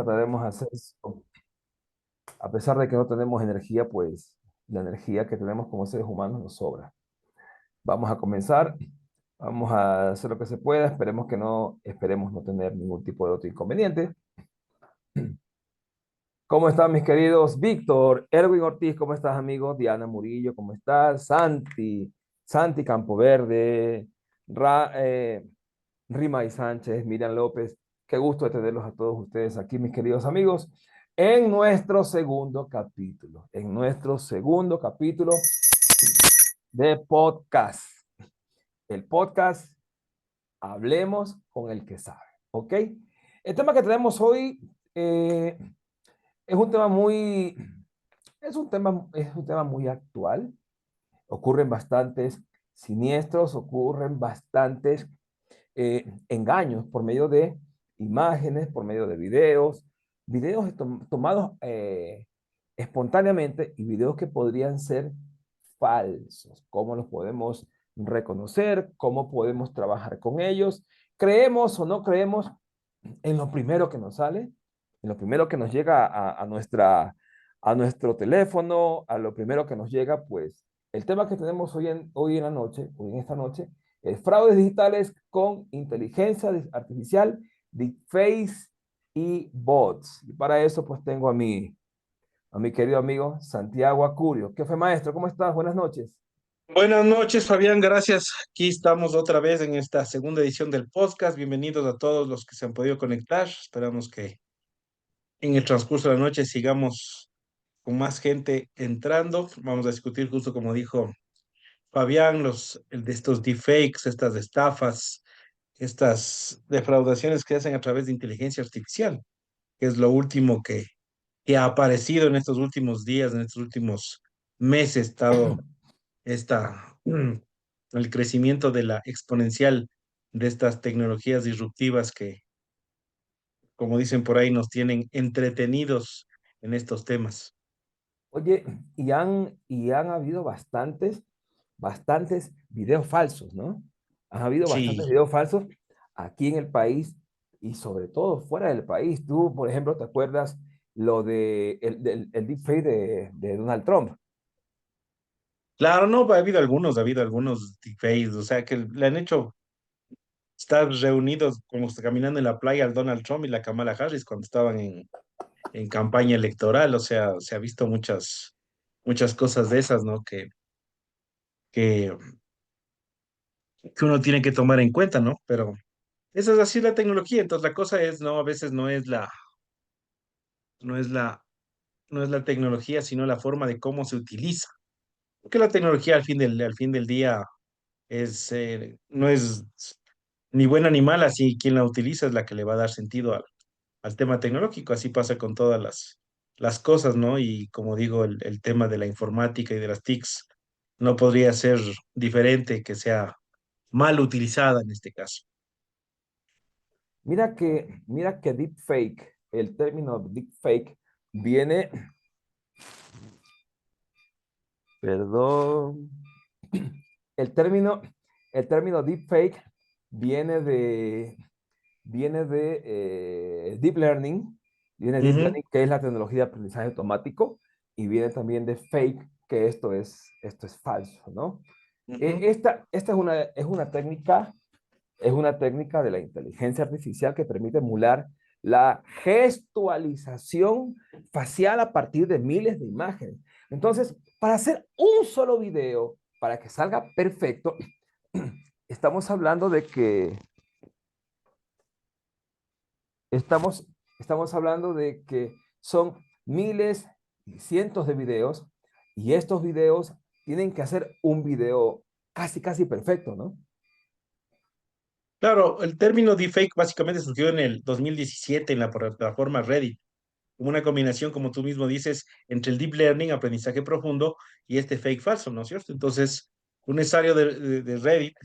Trataremos de hacer eso. A pesar de que no tenemos energía, pues la energía que tenemos como seres humanos nos sobra. Vamos a comenzar, vamos a hacer lo que se pueda, esperemos no tener ningún tipo de otro inconveniente. ¿Cómo están mis queridos Víctor, Erwin Ortiz? ¿Cómo estás, amigo? Diana Murillo, ¿cómo estás? Santi Campoverde, Ra, Rima y Sánchez, Miriam López. Qué gusto de tenerlos a todos ustedes aquí, mis queridos amigos, en nuestro segundo capítulo de podcast. El podcast Hablemos con el que sabe, ¿ok? El tema que tenemos hoy es un tema muy, es un tema muy actual. Ocurren bastantes siniestros, ocurren bastantes engaños por medio de imágenes, por medio de videos tomados espontáneamente y videos que podrían ser falsos. ¿Cómo los podemos reconocer? ¿Cómo podemos trabajar con ellos? ¿Creemos o no creemos en lo primero que nos sale? En lo primero que nos llega a nuestro teléfono, a lo primero que nos llega, pues el tema que tenemos hoy en la noche, hoy en esta noche, es fraudes digitales con inteligencia artificial, deepfakes y bots. Y para eso, pues tengo a mi querido amigo Santiago Acurio. ¿Qué fue, maestro? ¿Cómo estás? Buenas noches. Buenas noches, Fabián, gracias. Aquí estamos otra vez en esta segunda edición del podcast. Bienvenidos a todos los que se han podido conectar. Esperamos que en el transcurso de la noche sigamos con más gente entrando. Vamos a discutir justo como dijo Fabián, el de estos deepfakes, estas estafas, estas defraudaciones que hacen a través de inteligencia artificial, que es lo último que ha aparecido en estos últimos días, en estos últimos meses, estado el crecimiento de la exponencial de estas tecnologías disruptivas que, como dicen por ahí, nos tienen entretenidos en estos temas. Oye, y han habido bastantes videos falsos, ¿no? Han habido bastantes Sí, videos falsos aquí en el país y sobre todo fuera del país. Tú, por ejemplo, ¿te acuerdas lo de el deepfake de Donald Trump? claro, no, ha habido algunos deepfakes, o sea, que le han hecho estar reunidos como caminando en la playa al Donald Trump y la Kamala Harris cuando estaban en campaña electoral, o sea, se ha visto muchas cosas de esas, ¿no? Que, que uno tiene que tomar en cuenta, ¿no? Pero esa es así la tecnología, entonces la cosa es, no, a veces no es la, no es la tecnología, sino la forma de cómo se utiliza. Porque la tecnología al fin del día no es ni buena ni mala, si quien la utiliza es la que le va a dar sentido al tema tecnológico, así pasa con todas las cosas, ¿no? Y como digo, el tema de la informática y de las TICs no podría ser diferente que sea mal utilizada en este caso. Mira que deepfake, el término deepfake viene, perdón, el término, el término deepfake viene de deep learning, Ujú, que es la tecnología de aprendizaje automático, y viene también de fake, que esto es falso, ¿no? ujú. Esta es una técnica de la inteligencia artificial que permite emular la gestualización facial a partir de miles de imágenes. Entonces, para hacer un solo video, para que salga perfecto, estamos hablando de que Estamos, estamos hablando de que son miles y cientos de videos y estos videos tienen que hacer un video casi perfecto, ¿no? Claro, el término deepfake básicamente surgió en el 2017 en la plataforma Reddit, como una combinación, como tú mismo dices, entre el deep learning, aprendizaje profundo, y este fake falso, ¿no es cierto? Entonces, un usuario de Reddit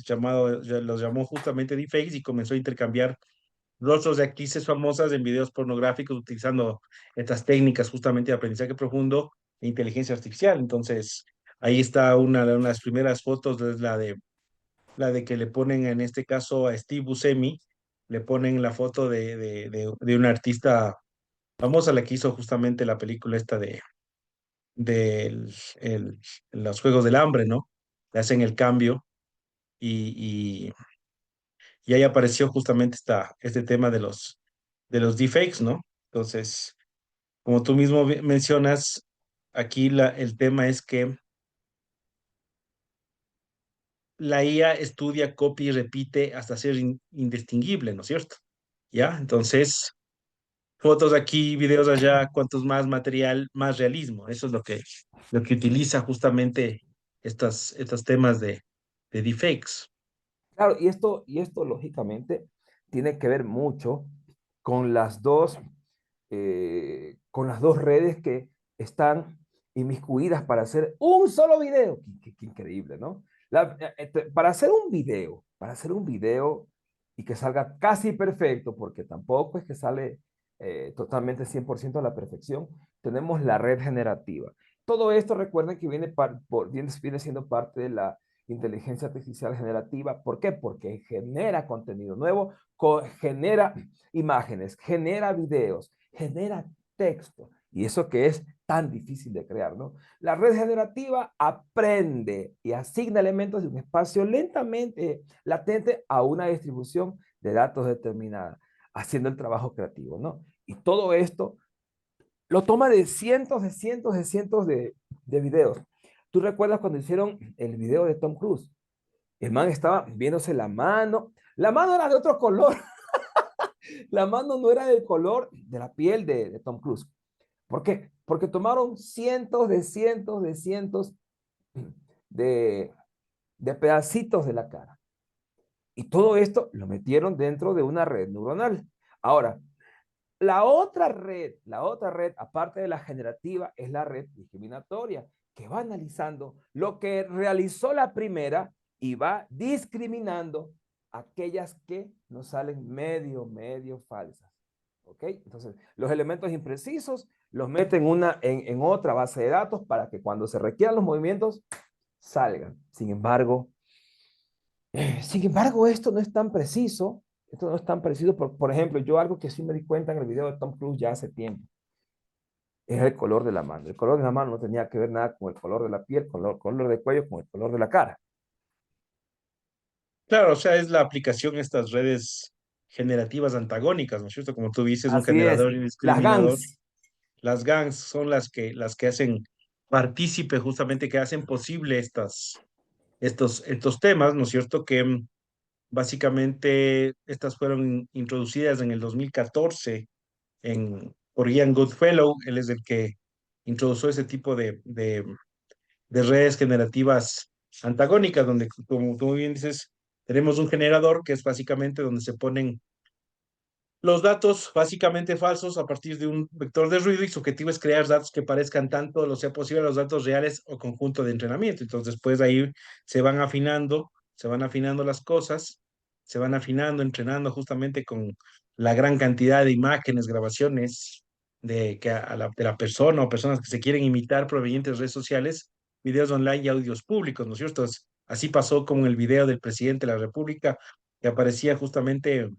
los llamó justamente deepfakes y comenzó a intercambiar rostros de actrices famosas en videos pornográficos utilizando estas técnicas justamente de aprendizaje profundo e inteligencia artificial. Entonces, ahí está una de las primeras fotos, es la de que le ponen en este caso a Steve Buscemi, le ponen la foto de un artista famosa, la que hizo justamente la película esta de los Juegos del Hambre, ¿no? Le hacen el cambio y, y ahí apareció justamente este tema de los deepfakes, ¿no? Entonces, como tú mismo mencionas, aquí el tema es que la IA estudia, copia y repite hasta ser indistinguible, ¿no es cierto? ¿Ya? Entonces, fotos aquí, videos allá, cuantos más material, más realismo. Eso es lo que utiliza justamente estos temas de deepfakes. Claro, y esto lógicamente tiene que ver mucho con las dos redes que están inmiscuidas para hacer un solo video. Qué increíble, ¿no? Para hacer un video y que salga casi perfecto, porque tampoco es que sale totalmente 100% a la perfección, tenemos la red generativa. Todo esto recuerden que viene siendo parte de la inteligencia artificial generativa. ¿Por qué? Porque genera contenido nuevo, genera imágenes, genera videos, genera texto. Y eso que es tan difícil de crear, ¿no? La red generativa aprende y asigna elementos de un espacio lentamente latente a una distribución de datos determinada, haciendo el trabajo creativo, ¿no? Y todo esto lo toma de cientos, de cientos, de cientos de videos. ¿Tú recuerdas cuando hicieron el video de Tom Cruise? El man estaba viéndose la mano. La mano era de otro color. La mano no era del color de la piel de Tom Cruise. ¿Por qué? Porque tomaron cientos de cientos de cientos de, de pedacitos de la cara. Y todo esto lo metieron dentro de una red neuronal. Ahora, la otra red, aparte de la generativa, es la red discriminatoria, que va analizando lo que realizó la primera y va discriminando aquellas que nos salen medio falsas. ¿Ok? Entonces, los elementos imprecisos los meten en otra base de datos para que cuando se requieran los movimientos salgan. Sin embargo, esto no es tan preciso. Esto no es tan preciso. Por ejemplo, yo algo que sí me di cuenta en el video de Tom Cruise ya hace tiempo es el color de la mano. El color de la mano no tenía que ver nada con el color de la piel, con el color de cuello, con el color de la cara. Claro, o sea, es la aplicación de estas redes generativas antagónicas, ¿no es cierto? Como tú dices, un Así es. generador y un Las discriminador. GANs. Las gangs son las que hacen partícipe, justamente que hacen posible estos temas, ¿no es cierto? Que básicamente estas fueron introducidas en el 2014 por Ian Goodfellow. Él es el que introdujo ese tipo de redes generativas antagónicas, donde, como tú muy bien dices, tenemos un generador que es básicamente donde se ponen los datos básicamente falsos a partir de un vector de ruido, y su objetivo es crear datos que parezcan tanto lo sea posible los datos reales o conjunto de entrenamiento. Entonces, pues ahí se van afinando las cosas, se van afinando, entrenando justamente con la gran cantidad de imágenes, grabaciones de la persona o personas que se quieren imitar provenientes de redes sociales, videos online y audios públicos, ¿no es cierto? Así pasó con el video del presidente de la República, que aparecía justamente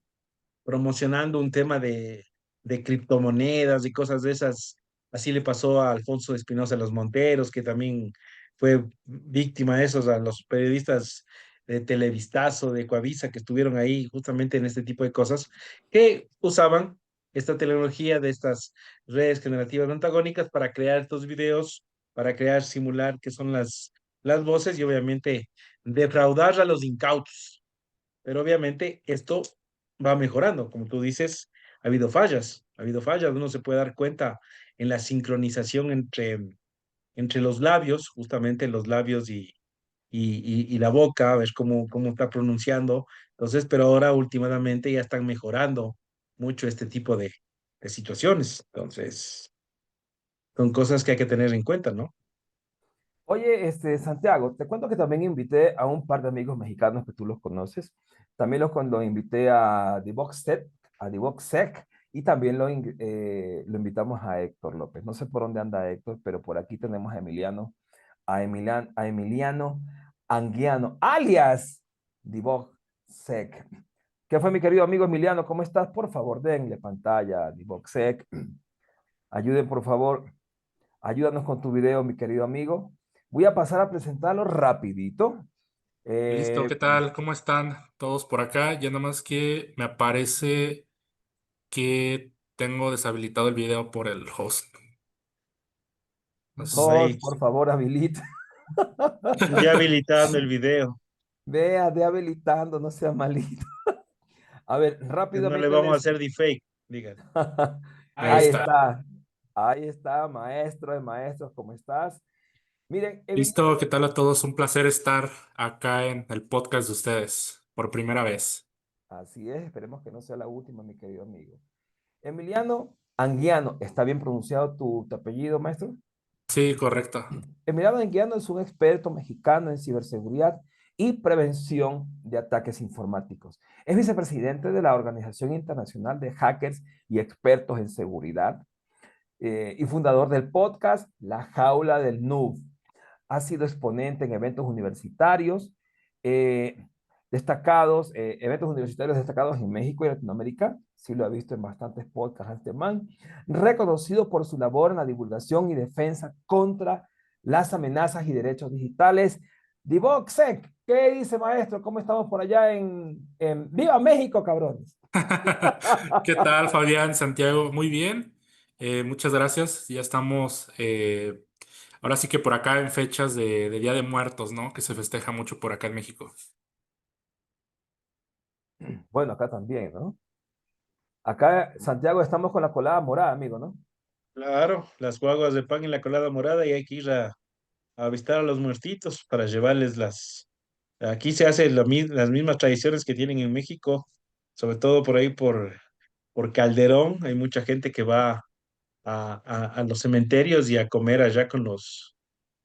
promocionando un tema de criptomonedas y cosas de esas. Así le pasó a Alfonso de Espinosa Los Monteros, que también fue víctima de esos, a los periodistas de Televistazo, de Coavisa, que estuvieron ahí justamente en este tipo de cosas, que usaban esta tecnología de estas redes generativas antagónicas para crear estos videos, para crear, simular que son las voces y obviamente defraudar a los incautos. Pero obviamente esto va mejorando. Como tú dices, ha habido fallas. Uno se puede dar cuenta en la sincronización entre los labios, justamente los labios y la boca, a ver cómo está pronunciando. Entonces, pero ahora últimamente ya están mejorando mucho este tipo de situaciones. Entonces, son cosas que hay que tener en cuenta, ¿no? Oye, Santiago, te cuento que también invité a un par de amigos mexicanos que tú los conoces. También los invité a The Box Sec, y también lo invitamos a Héctor López. No sé por dónde anda Héctor, pero por aquí tenemos a Emiliano Anguiano, alias The Box Sec. ¿Qué fue, mi querido amigo Emiliano? ¿Cómo estás? Por favor, denle pantalla a The Box Sec. Ayuden, por favor, ayúdanos con tu video, mi querido amigo. Voy a pasar a presentarlo rapidito. Listo, Eh, ¿qué tal? ¿Cómo están todos por acá? Ya nada más que me aparece que tengo deshabilitado el video por el host. Host, Ahí, por favor, habilita. ya habilitando el video. Vea, de habilitando, no sea malito. A ver, No le rápidamente vamos a les... hacer deepfake, digan. Ahí Ahí está. está. Ahí está, maestro de maestros, ¿cómo estás? Miren, Emiliano, Listo, ¿qué tal a todos? Un placer estar acá en el podcast de ustedes por primera vez. así es, esperemos que no sea la última, mi querido amigo. Emiliano Anguiano, ¿está bien pronunciado tu apellido, maestro? Sí, correcto. Emiliano Anguiano es un experto mexicano en ciberseguridad y prevención de ataques informáticos. Es vicepresidente de la Organización Internacional de Hackers y Expertos en Seguridad y fundador del podcast La Jaula del Noob. Ha sido exponente en eventos universitarios eh, destacados, eventos universitarios destacados en México y Latinoamérica. Sí lo he visto en bastantes podcasts este man. Reconocido por su labor en la divulgación y defensa contra las amenazas y derechos digitales. Divoxec, ¿qué dice maestro? ¿Cómo estamos por allá en... ¡Viva México, cabrones! ¿Qué tal, Fabián, Santiago? Muy bien. Muchas gracias. Ya estamos, ahora sí que por acá en fechas de Día de Muertos, ¿no? Que se festeja mucho por acá en México. Bueno, acá también, ¿no? Acá, Santiago, estamos con la colada morada, amigo, ¿no? Claro, las guaguas de pan en la colada morada y hay que ir a avistar a los muertitos para llevarles las... Aquí se hacen las mismas tradiciones que tienen en México, sobre todo por ahí por Calderón. Hay mucha gente que va a los cementerios y a comer allá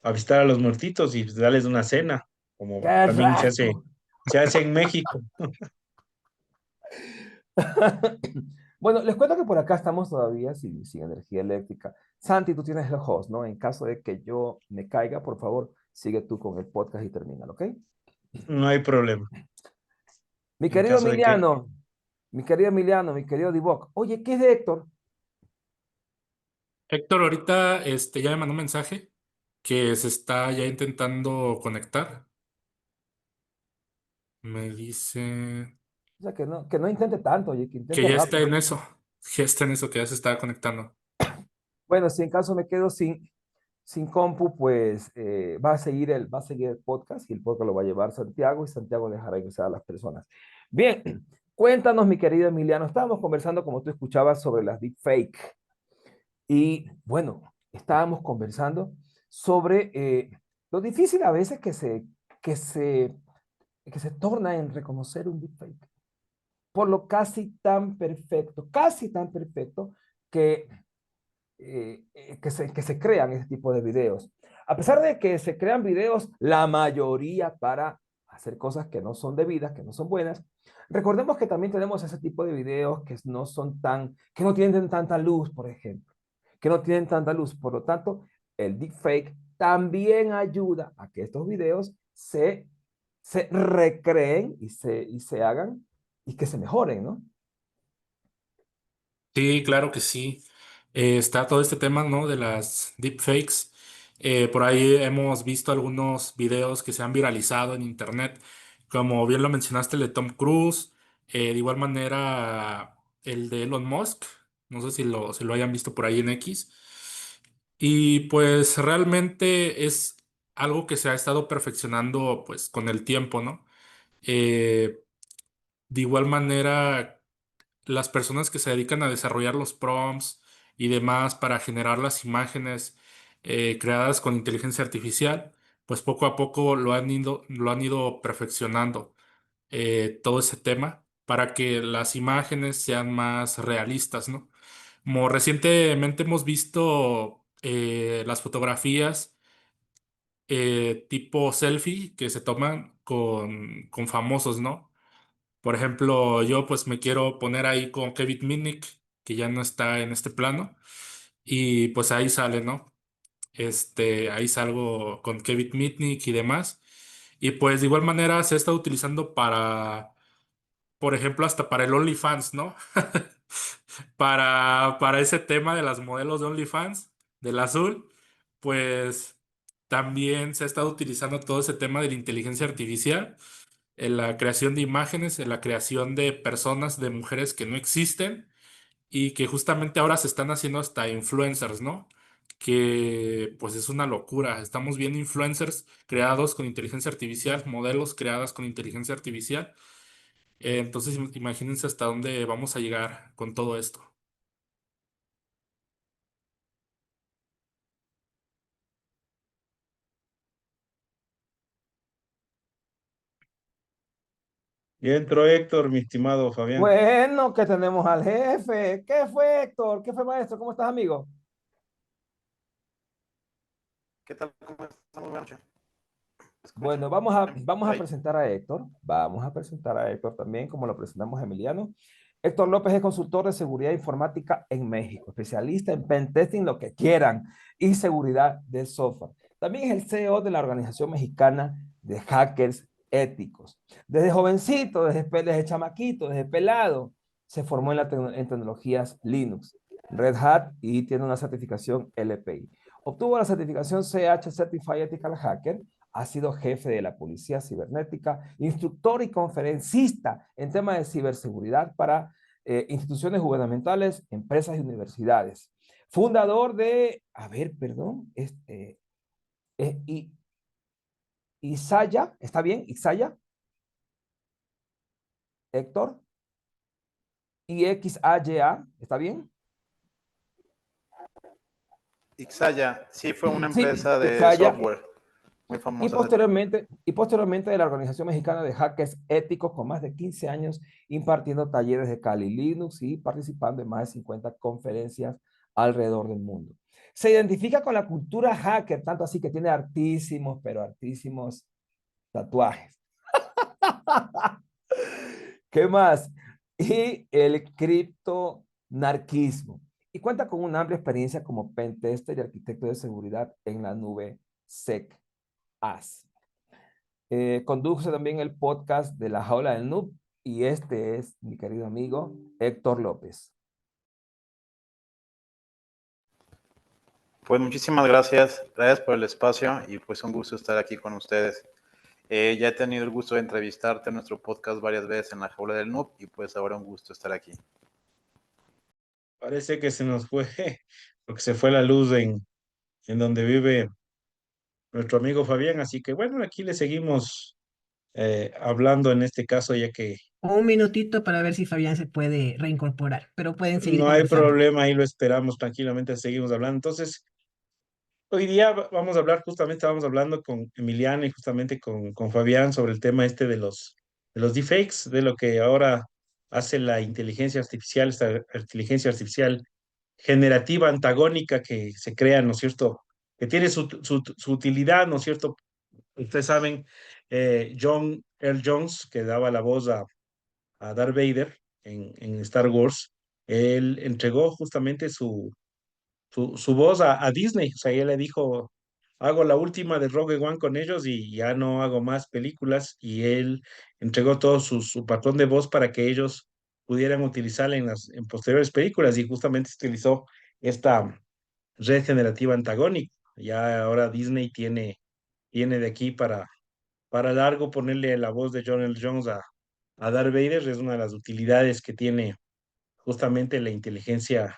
a visitar a los muertitos y darles una cena, como ¡Qué también raco! se hace en México. Bueno, les cuento que por acá estamos todavía sin energía eléctrica. Santi, tú tienes el host, ¿no? En caso de que yo me caiga, por favor, sigue tú con el podcast y termínalo, ¿ok? No hay problema. Mi En querido caso de que Emiliano, mi querido Emiliano, mi querido Divock. Oye, ¿qué es de Héctor? Héctor, ahorita ya me mandó un mensaje que se está ya intentando conectar. Me dice O sea, que no intente tanto, oye, que que intente ya está rápido. en eso. Ya está en eso, que ya se está conectando. Bueno, si en caso me quedo sin compu, pues va a seguir el podcast y el podcast lo va a llevar Santiago y Santiago dejará ingresar a las personas. Bien, cuéntanos, mi querido Emiliano. Estábamos conversando, como tú escuchabas, sobre las deepfake. Y bueno, estábamos conversando sobre lo difícil a veces que se, que se torna en reconocer un deepfake. Por lo casi tan perfecto que que se crean ese tipo de videos. A pesar de que se crean videos, la mayoría para hacer cosas que no son debidas, que no son buenas, recordemos que también tenemos ese tipo de videos que no son tan, que no tienen tanta luz, por ejemplo, que no tienen tanta luz. Por lo tanto, el deepfake también ayuda a que estos videos se recreen y se hagan y que se mejoren, ¿no? Sí, claro que sí. Está todo este tema, ¿no? De las deepfakes. Por ahí hemos visto algunos videos que se han viralizado en internet, como bien lo mencionaste, el de Tom Cruise, de igual manera el de Elon Musk, no sé si lo hayan visto por ahí en X. Y pues realmente es algo que se ha estado perfeccionando pues con el tiempo, ¿no? Eh, de igual manera las personas que se dedican a desarrollar los prompts y demás para generar las imágenes creadas con inteligencia artificial, pues poco a poco lo han ido perfeccionando todo ese tema para que las imágenes sean más realistas, ¿no? Como recientemente hemos visto las fotografías tipo selfie que se toman con famosos, ¿no? Por ejemplo, yo pues me quiero poner ahí con Kevin Mitnick, que ya no está en este plano, y pues ahí sale, ¿no? Ahí salgo con Kevin Mitnick y demás. Y pues de igual manera se está utilizando para, por ejemplo, hasta para el OnlyFans, ¿no? para ese tema de las modelos de OnlyFans, del azul, pues también se ha estado utilizando todo ese tema de la inteligencia artificial en la creación de imágenes, en la creación de personas, de mujeres que no existen y que justamente ahora se están haciendo hasta influencers, ¿no? Que pues es una locura. Estamos viendo influencers creados con inteligencia artificial, modelos creadas con inteligencia artificial. Entonces imagínense hasta dónde vamos a llegar con todo esto. Y entró Héctor, mi estimado Fabián. Bueno, que tenemos al jefe. ¿Qué fue, Héctor? ¿Qué fue, maestro? ¿Cómo estás, amigo? ¿Qué tal? ¿Cómo estamos? Buenas noches. Bueno, ¿Escuchan? vamos a Ahí. presentar a Héctor. Vamos a presentar a Héctor también, como lo presentamos a Emiliano. Héctor López es consultor de seguridad informática en México, especialista en pentesting, lo que quieran, y seguridad del software. También es el CEO de la Organización Mexicana de Hackers Éticos. Desde jovencito, desde chamaquito, desde pelado, se formó en tecnologías Linux, Red Hat y tiene una certificación LPI. Obtuvo la certificación CH Certified Ethical Hacker, ha sido jefe de la Policía Cibernética, instructor y conferencista en temas de ciberseguridad para instituciones gubernamentales, empresas y universidades. Fundador de, a ver, perdón, Isaya, ¿está bien? Isaya, Héctor, IXAYA, ¿está bien? Ixaya, sí fue una Sí, empresa de Isaya. software muy Y famosa hace tiempo. posteriormente de la Organización Mexicana de Hackers Éticos con más de 15 años impartiendo talleres de Kali Linux y participando en más de 50 conferencias alrededor del mundo. Se identifica con la cultura hacker, tanto así que tiene hartísimos, pero hartísimos tatuajes. ¿Qué más? Y el criptonarquismo. Y cuenta con una amplia experiencia como pentester y arquitecto de seguridad en la nube SecAS. Conduce también el podcast de La Jaula del Noob y este es mi querido amigo Héctor López. Pues muchísimas gracias por el espacio y pues un gusto estar aquí con ustedes. Ya he tenido el gusto de entrevistarte en nuestro podcast varias veces en la Jaula del Noob y pues ahora un gusto estar aquí. Parece que se nos fue, porque se fue la luz en donde vive nuestro amigo Fabián, así que bueno, aquí le seguimos hablando en este caso, ya que Un minutito para ver si Fabián se puede reincorporar, pero pueden seguir no hay conversando. problema, ahí lo esperamos tranquilamente, seguimos hablando. Entonces, hoy día vamos a hablar, justamente estábamos hablando con Emiliano y justamente con Fabián sobre el tema este de los deepfakes, de lo que ahora hace la inteligencia artificial, esta inteligencia artificial generativa antagónica que se crea, ¿no es cierto? Que tiene su utilidad, ¿no es cierto? Ustedes saben, John Earl Jones, que daba la voz a Darth Vader en Star Wars, él entregó justamente su voz a Disney. O sea, ella le dijo, hago la última de Rogue One con ellos y ya no hago más películas. Y él entregó todo su patrón de voz para que ellos pudieran utilizarla en posteriores películas y justamente se utilizó esta red generativa antagónica. Ya ahora Disney tiene de aquí para largo ponerle la voz de John L. Jones a Darth Vader. Es una de las utilidades que tiene justamente la inteligencia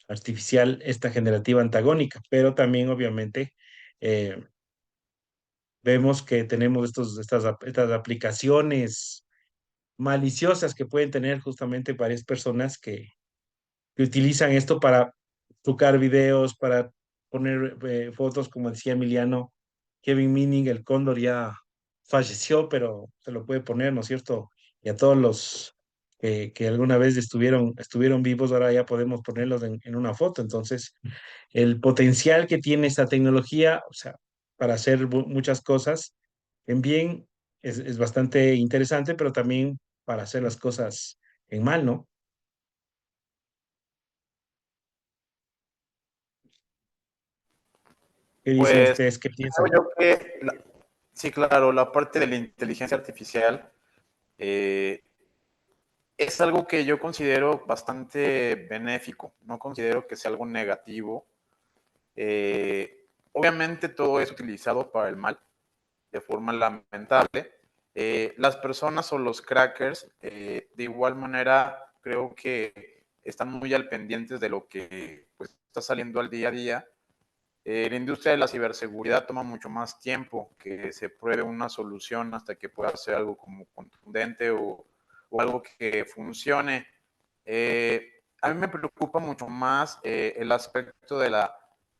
artificial, esta generativa antagónica, pero también obviamente eh, vemos que tenemos estas aplicaciones maliciosas que pueden tener justamente varias personas que utilizan esto para trucar videos, para poner fotos, como decía Emiliano, Kevin Meaning, el cóndor ya falleció, pero se lo puede poner, ¿no es cierto? Y a todos los que alguna vez estuvieron vivos, ahora ya podemos ponerlos en una foto. Entonces, el potencial que tiene esta tecnología, o sea, para hacer muchas cosas en bien, es bastante interesante, pero también para hacer las cosas en mal, ¿no? ¿Qué dicen Pues ustedes? ¿Qué creo piensan? yo que, sí, claro, la parte de la inteligencia artificial, eh, es algo que yo considero bastante benéfico, no considero que sea algo negativo. Obviamente todo es utilizado para el mal, de forma lamentable. Las personas o los crackers, de igual manera, creo que están muy al pendientes de lo que pues, está saliendo al día a día. La industria de la ciberseguridad toma mucho más tiempo que se pruebe una solución hasta que pueda ser algo como contundente o algo que funcione. A mí me preocupa mucho más el aspecto de la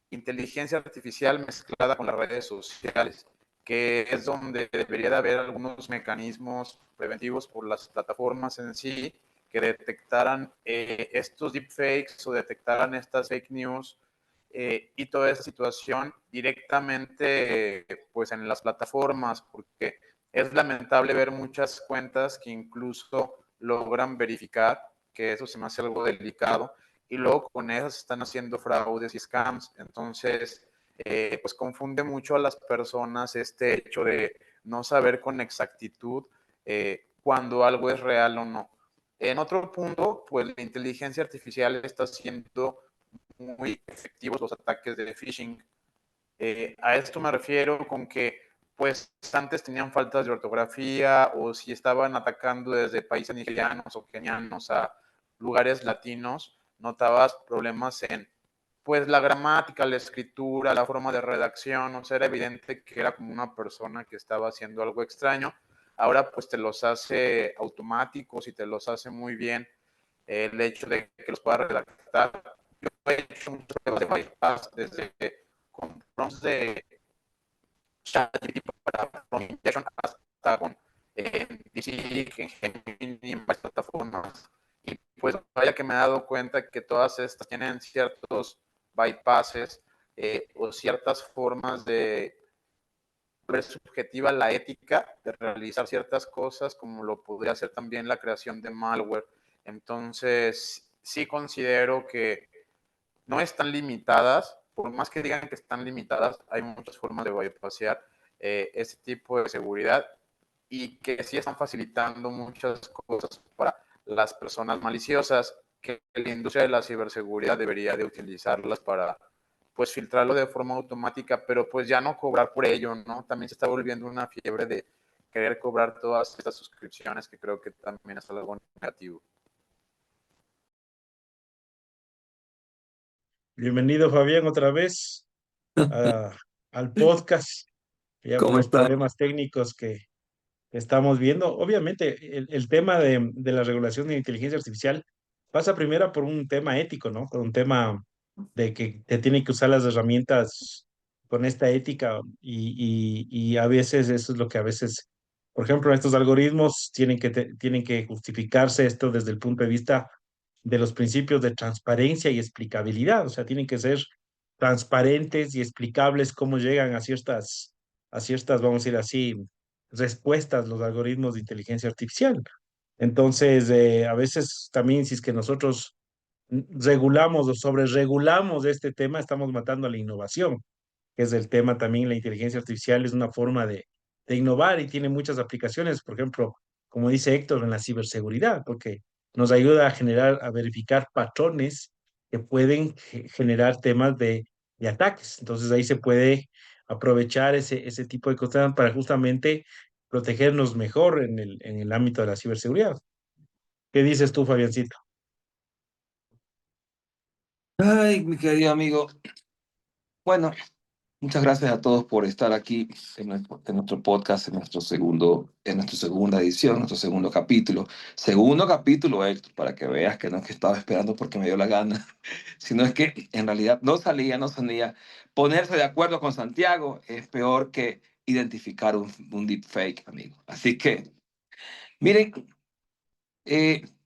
inteligencia artificial mezclada con las redes sociales, que es donde debería de haber algunos mecanismos preventivos por las plataformas en sí que detectaran estos deepfakes o detectaran estas fake news y toda esa situación directamente pues en las plataformas, porque es lamentable ver muchas cuentas que incluso logran verificar, que eso se me hace algo delicado, y luego con esas están haciendo fraudes y scams. Entonces, pues confunde mucho a las personas este hecho de no saber con exactitud cuando algo es real o no. En otro punto, pues la inteligencia artificial está haciendo muy efectivos los ataques de phishing. A esto me refiero con que pues antes tenían faltas de ortografía o si estaban atacando desde países nigerianos o kenianos a lugares latinos, notabas problemas en pues la gramática, la escritura, la forma de redacción, o sea, era evidente que era como una persona que estaba haciendo algo extraño. Ahora pues te los hace automáticos y te los hace muy bien el hecho de que los pueda redactar. Yo he hecho muchos pruebas de bypass desde con prompts de ChatGPT para prompt injection hasta con DeepSeek, en Gemini, en varias plataformas. Y pues vaya que me he dado cuenta que todas estas tienen ciertos bypasses o ciertas formas de ver subjetiva la ética de realizar ciertas cosas, como lo podría ser también la creación de malware. Entonces, sí considero que no están limitadas, por más que digan que están limitadas, hay muchas formas de bypassear este tipo de seguridad y que sí están facilitando muchas cosas para las personas maliciosas, que la industria de la ciberseguridad debería de utilizarlas para pues filtrarlo de forma automática, pero pues ya no cobrar por ello, ¿no? También se está volviendo una fiebre de querer cobrar todas estas suscripciones, que creo que también es algo negativo. Bienvenido, Fabián, otra vez a- al podcast, ya por ¿Cómo los está? problemas técnicos que estamos viendo. Obviamente, el tema de la regulación de la inteligencia artificial pasa primero por un tema ético, ¿no? Por un tema de que te tienen que usar las herramientas con esta ética y a veces eso es lo que a veces, por ejemplo, estos algoritmos tienen que justificarse esto desde el punto de vista de los principios de transparencia y explicabilidad, o sea, tienen que ser transparentes y explicables cómo llegan a ciertas, vamos a decir así, respuestas los algoritmos de inteligencia artificial. Entonces, a veces también si es que nosotros regulamos o sobreregulamos este tema, estamos matando a la innovación, que es el tema también, la inteligencia artificial es una forma de innovar y tiene muchas aplicaciones, por ejemplo, como dice Héctor, en la ciberseguridad, porque nos ayuda a generar, a verificar patrones que pueden generar temas de ataques. Entonces ahí se puede aprovechar ese tipo de cosas para justamente protegernos mejor en el ámbito de la ciberseguridad. ¿Qué dices tú, Fabiancito? Ay, mi querido amigo. Bueno, muchas gracias a todos por estar aquí en nuestro podcast, en nuestra segunda edición, nuestro segundo capítulo. Segundo capítulo, Héctor, para que veas que no es que estaba esperando porque me dio la gana, sino es que en realidad no salía. Ponerse de acuerdo con Santiago es peor que identificar un deepfake, amigo. Así que, miren,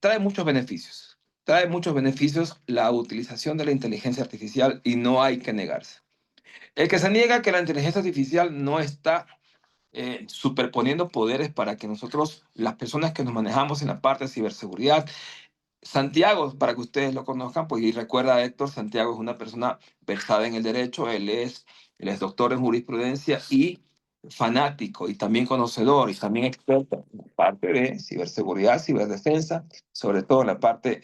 trae muchos beneficios. Trae muchos beneficios la utilización de la inteligencia artificial y no hay que negarse. El que se niega que la inteligencia artificial no está superponiendo poderes para que nosotros, las personas que nos manejamos en la parte de ciberseguridad, Santiago, para que ustedes lo conozcan, pues y recuerda, Héctor, Santiago es una persona versada en el derecho, él es doctor en jurisprudencia y fanático y también conocedor y también experto en la parte de ciberseguridad, ciberdefensa, sobre todo en la parte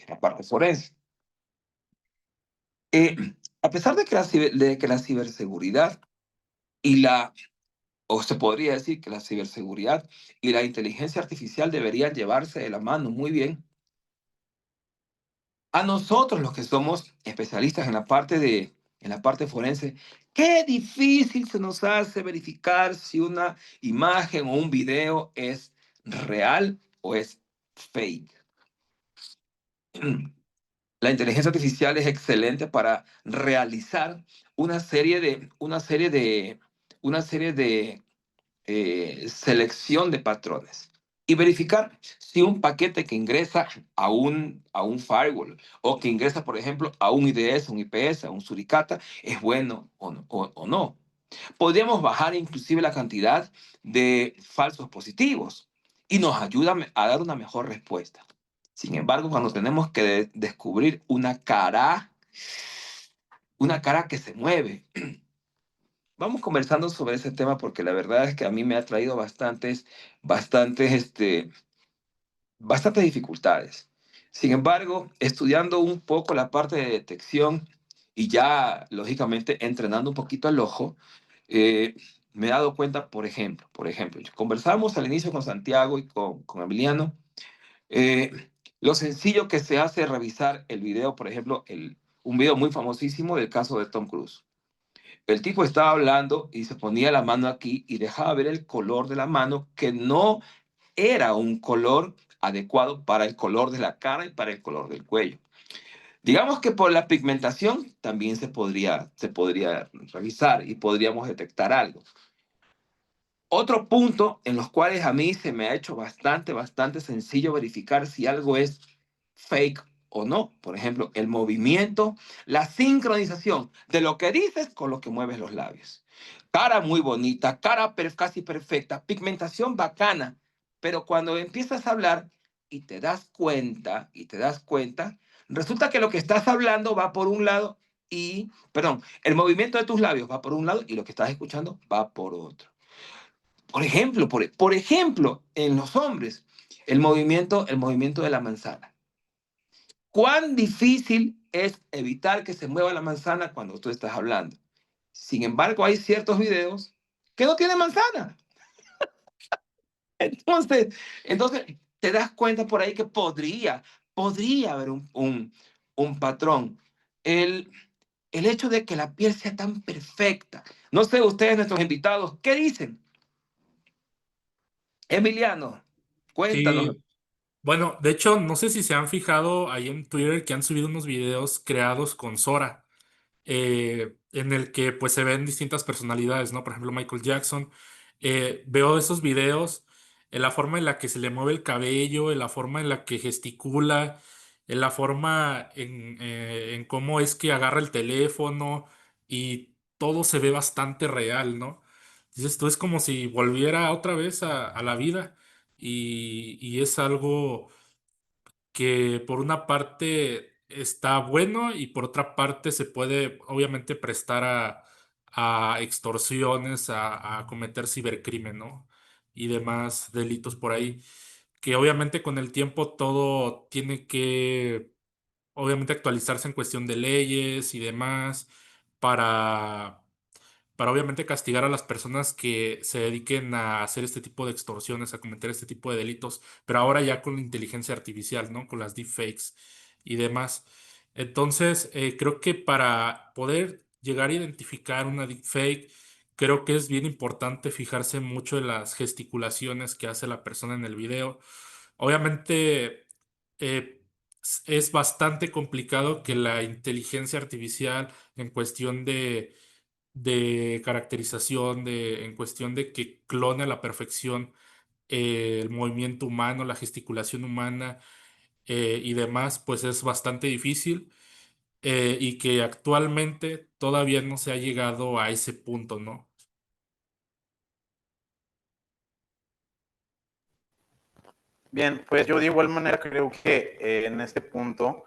forense. Eh, a pesar de que la ciberseguridad y o se podría decir que la ciberseguridad y la inteligencia artificial deberían llevarse de la mano muy bien, a nosotros los que somos especialistas en la parte forense, qué difícil se nos hace verificar si una imagen o un video es real o es fake. La inteligencia artificial es excelente para realizar una serie de selección de patrones y verificar si un paquete que ingresa a un firewall o que ingresa, por ejemplo, a un IDS, un IPS, a un suricata, es bueno o no. Podríamos bajar inclusive la cantidad de falsos positivos y nos ayuda a dar una mejor respuesta. Sin embargo, cuando tenemos que descubrir una cara que se mueve, vamos conversando sobre ese tema porque la verdad es que a mí me ha traído bastantes, bastantes dificultades. Sin embargo, estudiando un poco la parte de detección y ya, lógicamente, entrenando un poquito el ojo, eh, me he dado cuenta, por ejemplo, conversamos al inicio con Santiago y con Emiliano, lo sencillo que se hace revisar el video, por ejemplo, un video muy famosísimo del caso de Tom Cruise. El tipo estaba hablando y se ponía la mano aquí y dejaba ver el color de la mano, que no era un color adecuado para el color de la cara y para el color del cuello. Digamos que por la pigmentación también se podría revisar y podríamos detectar algo. Otro punto en los cuales a mí se me ha hecho bastante sencillo verificar si algo es fake o no. Por ejemplo, el movimiento, la sincronización de lo que dices con lo que mueves los labios. Cara muy bonita, casi perfecta, pigmentación bacana, pero cuando empiezas a hablar y te das cuenta, resulta que lo que estás hablando va por un lado perdón, el movimiento de tus labios va por un lado y lo que estás escuchando va por otro. Por ejemplo, en los hombres, el movimiento de la manzana. ¿Cuán difícil es evitar que se mueva la manzana cuando tú estás hablando? Sin embargo, hay ciertos videos que no tienen manzana. Entonces, entonces te das cuenta por ahí que podría haber un patrón. El, el hecho de que la piel sea tan perfecta. No sé ustedes, nuestros invitados, ¿qué dicen? Emiliano, cuéntanos. Sí, bueno, de hecho, no sé si se han fijado ahí en Twitter que han subido unos videos creados con Sora, en el que pues se ven distintas personalidades, ¿no? Por ejemplo, Michael Jackson. Veo esos videos, en la forma en la que se le mueve el cabello, en la forma en la que gesticula, en la forma en cómo es que agarra el teléfono y todo se ve bastante real, ¿no? Entonces, esto es como si volviera otra vez a la vida y es algo que por una parte está bueno y por otra parte se puede obviamente prestar a extorsiones, a cometer cibercrimen, ¿no? Y demás delitos por ahí, que obviamente con el tiempo todo tiene que, obviamente, actualizarse en cuestión de leyes y demás para obviamente castigar a las personas que se dediquen a hacer este tipo de extorsiones, a cometer este tipo de delitos, pero ahora ya con la inteligencia artificial, ¿no? Con las deepfakes y demás. Entonces, creo que para poder llegar a identificar una deepfake, creo que es bien importante fijarse mucho en las gesticulaciones que hace la persona en el video. Obviamente, eh, es bastante complicado que la inteligencia artificial en cuestión de caracterización, en cuestión de que clone a la perfección el movimiento humano, la gesticulación humana y demás, pues es bastante difícil y que actualmente todavía no se ha llegado a ese punto, ¿no? Bien, pues yo de igual manera creo que en este punto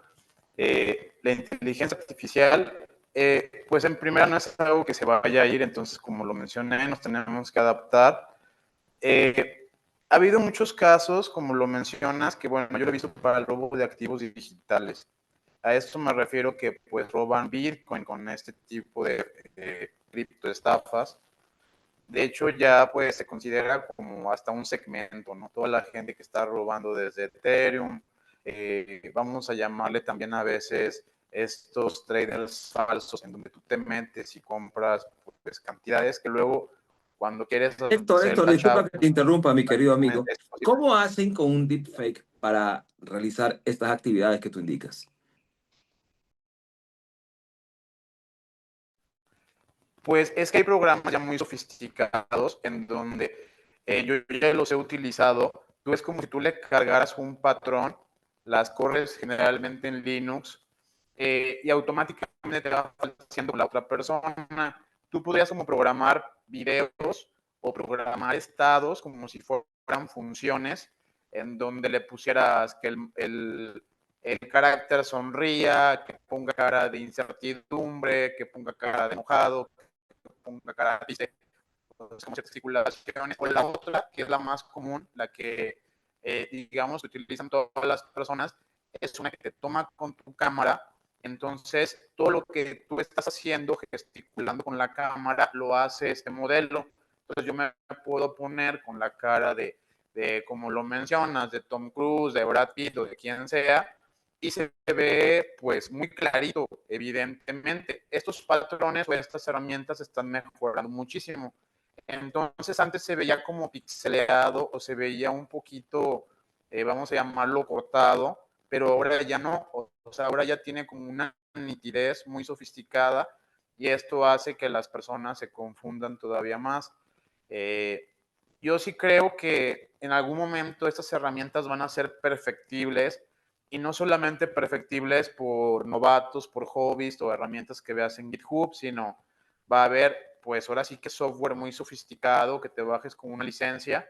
la inteligencia artificial Pues en primera no es algo que se vaya a ir, entonces como lo mencioné, nos tenemos que adaptar. Ha habido muchos casos, como lo mencionas, que bueno, yo lo he visto para el robo de activos digitales. A esto me refiero que pues roban Bitcoin con este tipo de criptoestafas. De hecho, ya pues se considera como hasta un segmento, ¿no? Toda la gente que está robando desde Ethereum, vamos a llamarle también a veces estos traders falsos en donde tú te metes y compras pues cantidades que luego cuando quieres hacer Héctor, la disculpa chava, que te interrumpa, mi querido amigo. es posible. ¿Cómo hacen con un deepfake para realizar estas actividades que tú indicas? Pues es que hay programas ya muy sofisticados en donde yo ya los he utilizado. Tú es como si tú le cargaras un patrón, las corres generalmente en Linux y automáticamente te va haciendo la otra persona. Tú podrías como programar videos o programar estados como si fueran funciones en donde le pusieras que el carácter sonría, que ponga cara de incertidumbre, que ponga cara de enojado, ponga cara triste, como ciertas articulaciones, o la otra, que es la más común, la que digamos que utilizan todas las personas, es una que te toma con tu cámara, entonces todo lo que tú estás haciendo, gesticulando con la cámara, lo hace este modelo. Entonces yo me puedo poner con la cara como lo mencionas, de Tom Cruise, de Brad Pitt o de quien sea, y se ve pues muy clarito, evidentemente. Estos patrones o estas herramientas están mejorando muchísimo. Entonces antes se veía como pixeleado o se veía un poquito, vamos a llamarlo cortado, pero ahora ya no, o sea, ahora ya tiene como una nitidez muy sofisticada y esto hace que las personas se confundan todavía más. Eh, yo sí creo que en algún momento estas herramientas van a ser perfectibles y no solamente perfectibles por novatos, por hobbies o herramientas que veas en GitHub, sino va a haber, pues ahora sí que software muy sofisticado que te bajes con una licencia,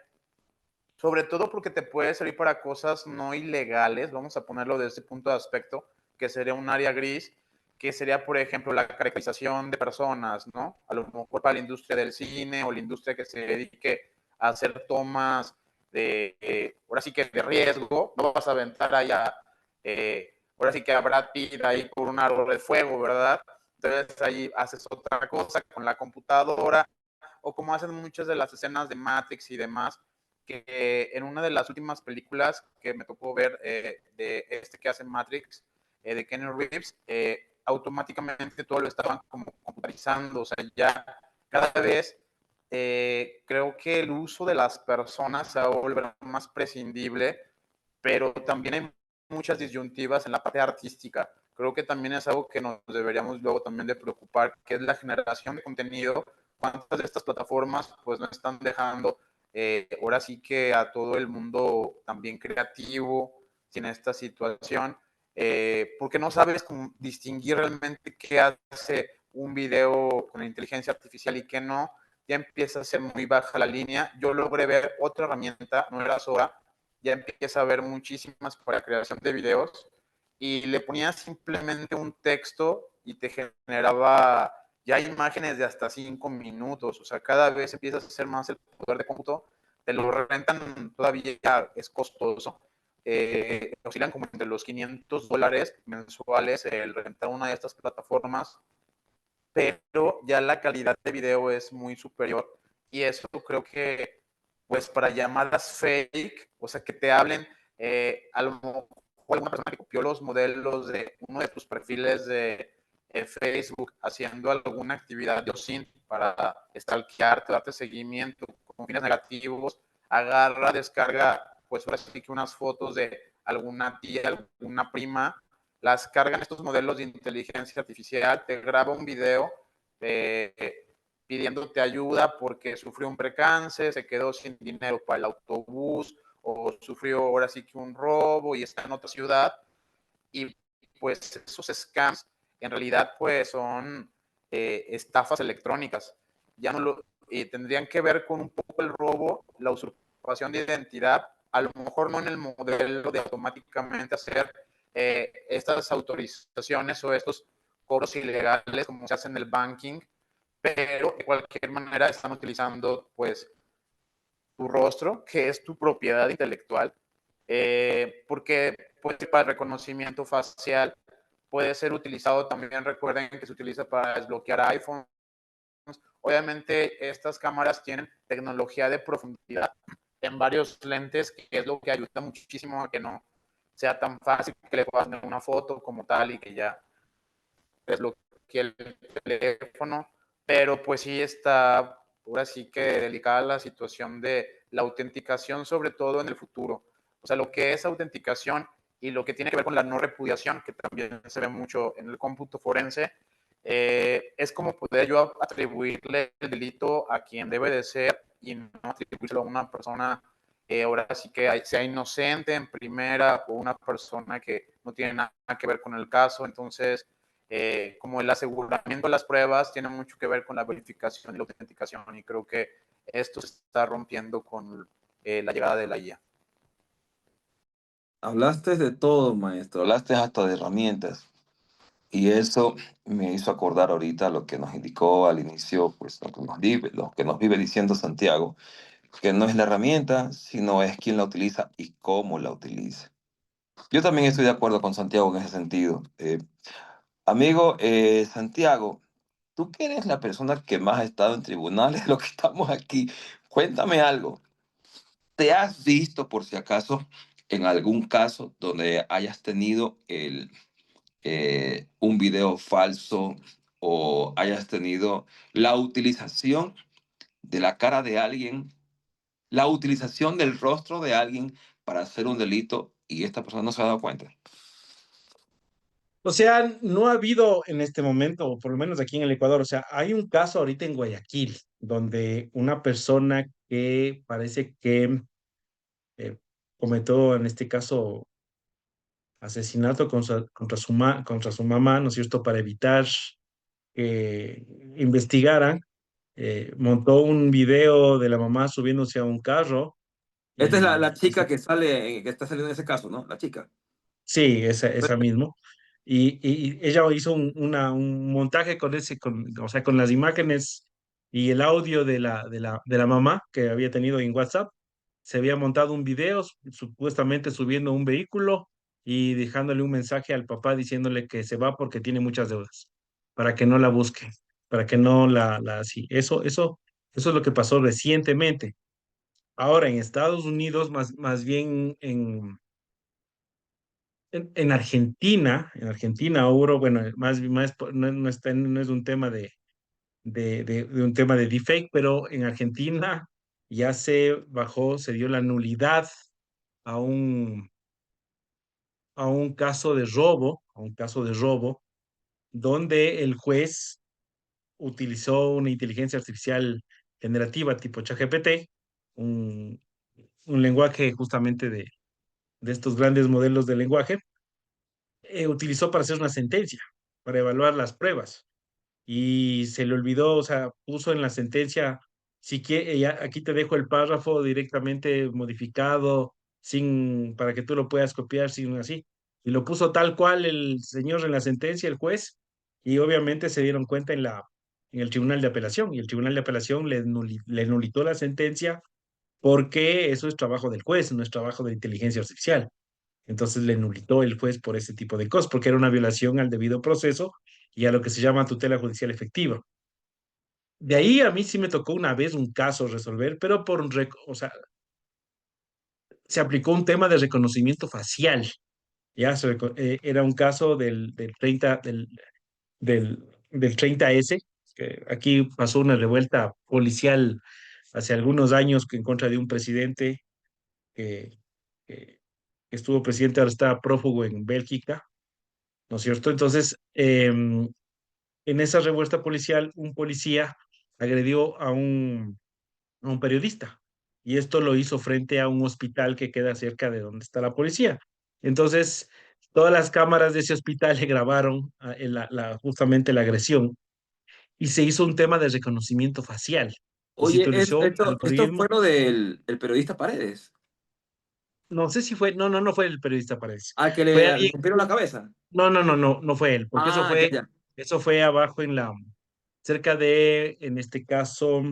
sobre todo porque te puede servir para cosas no ilegales, vamos a ponerlo desde ese punto de aspecto, que sería un área gris, que sería, por ejemplo, la caracterización de personas, ¿no? A lo mejor para la industria del cine o la industria que se dedique a hacer tomas ahora sí que de riesgo, no vas a aventar allá, ahora sí que a Brad Pitt ahí por un árbol de fuego, ¿verdad? Entonces ahí haces otra cosa con la computadora, o como hacen muchas de las escenas de Matrix y demás, que en una de las últimas películas que me tocó ver de este que hace Matrix, de Kenny Reeves, automáticamente todo lo estaban como computarizando, o sea, ya cada vez creo que el uso de las personas se va a volver más prescindible, pero también hay muchas disyuntivas en la parte artística. Creo que también es algo que nos deberíamos luego también de preocupar, que es la generación de contenido. ¿Cuántas de estas plataformas pues no están dejando ahora sí que a todo el mundo también creativo en esta situación? Porque no sabes cómo distinguir realmente qué hace un video con inteligencia artificial y qué no. Ya empieza a ser muy baja la línea. Yo logré ver otra herramienta, no era Sora, ya empieza a haber muchísimas para creación de videos y le ponías simplemente un texto y te generaba ya imágenes de hasta 5 minutos, o sea, cada vez empieza a ser más el poder de cómputo, te lo rentan todavía, es costoso, oscilan como entre los $500 mensuales el rentar una de estas plataformas, pero ya la calidad de video es muy superior y eso creo que pues para llamadas fake, o sea, que te hablen, a lo mejor alguna persona que copió los modelos de uno de tus perfiles de Facebook haciendo alguna actividad de OSINT para stalkearte, darte seguimiento con fines negativos, agarra, descarga, pues ahora sí que unas fotos de alguna tía, alguna prima, las cargan estos modelos de inteligencia artificial, te graba un video pidiéndote ayuda porque sufrió un percance, se quedó sin dinero para el autobús o sufrió ahora sí que un robo y está en otra ciudad. Y pues esos scams en realidad pues son estafas electrónicas. Ya no lo, tendrían que ver con un poco el robo, la usurpación de identidad, a lo mejor no en el modelo de automáticamente hacer estas autorizaciones o estos cobros ilegales como se hace en el banking, pero de cualquier manera están utilizando pues tu rostro, que es tu propiedad intelectual, porque pues, para el reconocimiento facial puede ser utilizado también, recuerden que se utiliza para desbloquear iPhones. Obviamente estas cámaras tienen tecnología de profundidad en varios lentes, que es lo que ayuda muchísimo a que no sea tan fácil que le puedas poner una foto como tal y que ya desbloquee el teléfono, pero pues sí está ahora sí que delicada la situación de la autenticación, sobre todo en el futuro. O sea, lo que es autenticación y lo que tiene que ver con la no repudiación, que también se ve mucho en el cómputo forense, es como poder yo atribuirle el delito a quien debe de ser y no atribuírselo a una persona ahora sí que sea inocente en primera o una persona que no tiene nada que ver con el caso. Entonces, como el aseguramiento de las pruebas tiene mucho que ver con la verificación y la autenticación, y creo que esto se está rompiendo con la llegada de la IA. Hablaste de todo, maestro, hablaste hasta de herramientas. Y eso me hizo acordar ahorita lo que nos indicó al inicio, pues lo que nos vive diciendo Santiago, que no es la herramienta, sino es quien la utiliza y cómo la utiliza. Yo también estoy de acuerdo con Santiago en ese sentido. Amigo, Santiago, tú que eres la persona que más ha estado en tribunales, lo que estamos aquí, cuéntame algo. ¿Te has visto, por si acaso, en algún caso donde hayas tenido un video falso o hayas tenido la utilización de la cara de alguien, la utilización del rostro de alguien para hacer un delito y esta persona no se ha dado cuenta? O sea, no ha habido en este momento, o por lo menos aquí en el Ecuador, o sea, hay un caso ahorita en Guayaquil, donde una persona que parece que eh, cometió, en este caso, asesinato contra su mamá, ¿no es cierto?, para evitar que investigaran, montó un video de la mamá subiéndose a un carro Esta es y la chica que sale, que está saliendo en ese caso, ¿no? La chica. sí, esa mismo. Y ella hizo un montaje con o sea, con las imágenes y el audio de la mamá que había tenido en WhatsApp. Se había montado un video, supuestamente subiendo un vehículo y dejándole un mensaje al papá diciéndole que se va porque tiene muchas deudas, para que no la busque, para que no sí. Eso es lo que pasó recientemente. Ahora, en Estados Unidos, más bien en Argentina hubo, bueno, no es un tema de un tema de deepfake, pero en Argentina ya se dio la nulidad a a un caso de robo, donde el juez utilizó una inteligencia artificial generativa tipo ChatGPT, un, un lenguaje justamente de estos grandes modelos de lenguaje, utilizó para hacer una sentencia, para evaluar las pruebas. Y se le olvidó, o sea, puso en la sentencia, si que aquí te dejo el párrafo directamente modificado, para que tú lo puedas copiar, sin así. Y lo puso tal cual el señor en la sentencia, el juez, y obviamente se dieron cuenta en el Tribunal de Apelación, y el Tribunal de Apelación le nulitó la sentencia porque eso es trabajo del juez, no es trabajo de inteligencia artificial. Entonces le nulitó el juez por ese tipo de cosas, porque era una violación al debido proceso y a lo que se llama tutela judicial efectiva. De ahí a mí sí me tocó una vez un caso resolver, pero o sea, se aplicó un tema de reconocimiento facial. Era un caso del 30S, que aquí pasó una revuelta policial hace algunos años en contra de un presidente que, que estuvo presidente, ahora está prófugo en Bélgica, ¿no es cierto? Entonces, en esa revuelta policial, un policía agredió a un periodista y esto lo hizo frente a un hospital que queda cerca de donde está la policía. Entonces, todas las cámaras de ese hospital le grabaron justamente la agresión y se hizo un tema de reconocimiento facial y se Oye, utilizó un esto fue algoritmo. lo del el periodista Paredes, No sé si fue, no fue el periodista, parece. al que Fue le alguien, rompieron la cabeza. no fue él, porque eso Ah, ya, fue ya. Eso fue abajo cerca de, en este caso,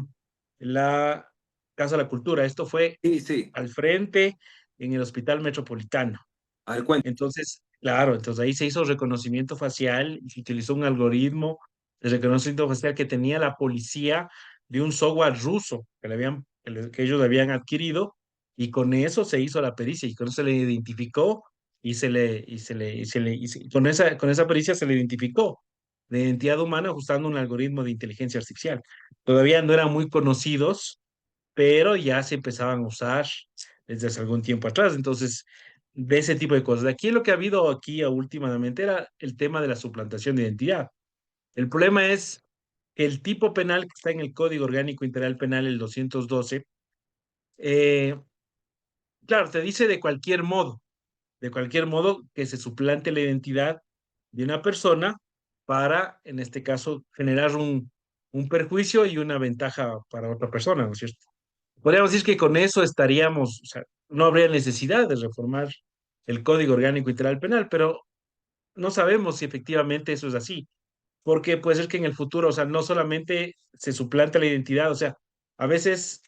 la Casa de la Cultura. Esto fue Sí, sí. al frente en el Hospital Metropolitano. A ver, cuenta. Entonces, claro, entonces ahí se hizo reconocimiento facial y se utilizó un algoritmo de reconocimiento facial que tenía la policía de un software ruso que ellos habían adquirido, y con eso se hizo la pericia y con eso se le identificó con esa pericia se le identificó la identidad humana usando un algoritmo de inteligencia artificial. Todavía no eran muy conocidos, pero ya se empezaban a usar desde hace algún tiempo atrás. Entonces, de ese tipo de cosas. Aquí lo que ha habido aquí últimamente era el tema de la suplantación de identidad. El problema es que el tipo penal que está en el Código Orgánico Integral Penal, el 212, eh, claro, te dice de cualquier modo que se suplante la identidad de una persona para, en este caso, generar un perjuicio y una ventaja para otra persona, ¿no es cierto? Podríamos decir que con eso estaríamos, o sea, no habría necesidad de reformar el Código Orgánico Integral Penal, pero no sabemos si efectivamente eso es así, porque puede ser que en el futuro, o sea, no solamente se suplanta la identidad, o sea, a veces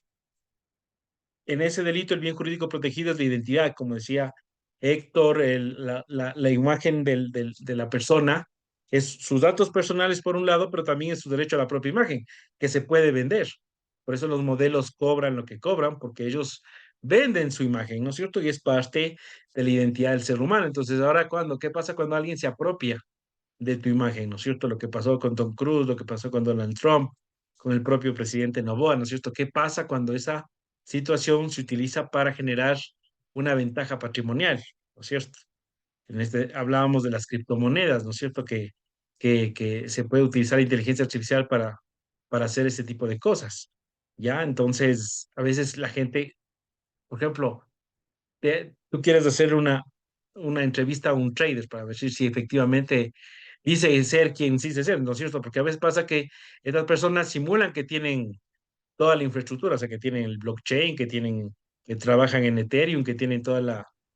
en ese delito el bien jurídico protegido es la identidad, como decía Héctor, la imagen de la persona es sus datos personales por un lado, pero también es su derecho a la propia imagen, que se puede vender. Por eso los modelos cobran lo que cobran, porque ellos venden su imagen, ¿no es cierto? Y es parte de la identidad del ser humano. Entonces, ahora, ¿qué pasa cuando alguien se apropia de tu imagen? ¿No es cierto? Lo que pasó con Tom Cruise, lo que pasó con Donald Trump, con el propio presidente Noboa, ¿no es cierto? ¿Qué pasa cuando esa situación se utiliza para generar una ventaja patrimonial? ¿No es cierto? Hablábamos de las criptomonedas, ¿no es cierto? Que se puede utilizar inteligencia artificial para hacer ese tipo de cosas. ¿Ya? Entonces, a veces la gente, por ejemplo, tú quieres hacer una entrevista a un trader para ver si efectivamente dice ser quien dice ser, ¿no es cierto? Porque a veces pasa que estas personas simulan que tienen toda la infraestructura, o sea, que tienen el blockchain, que trabajan en Ethereum, que tienen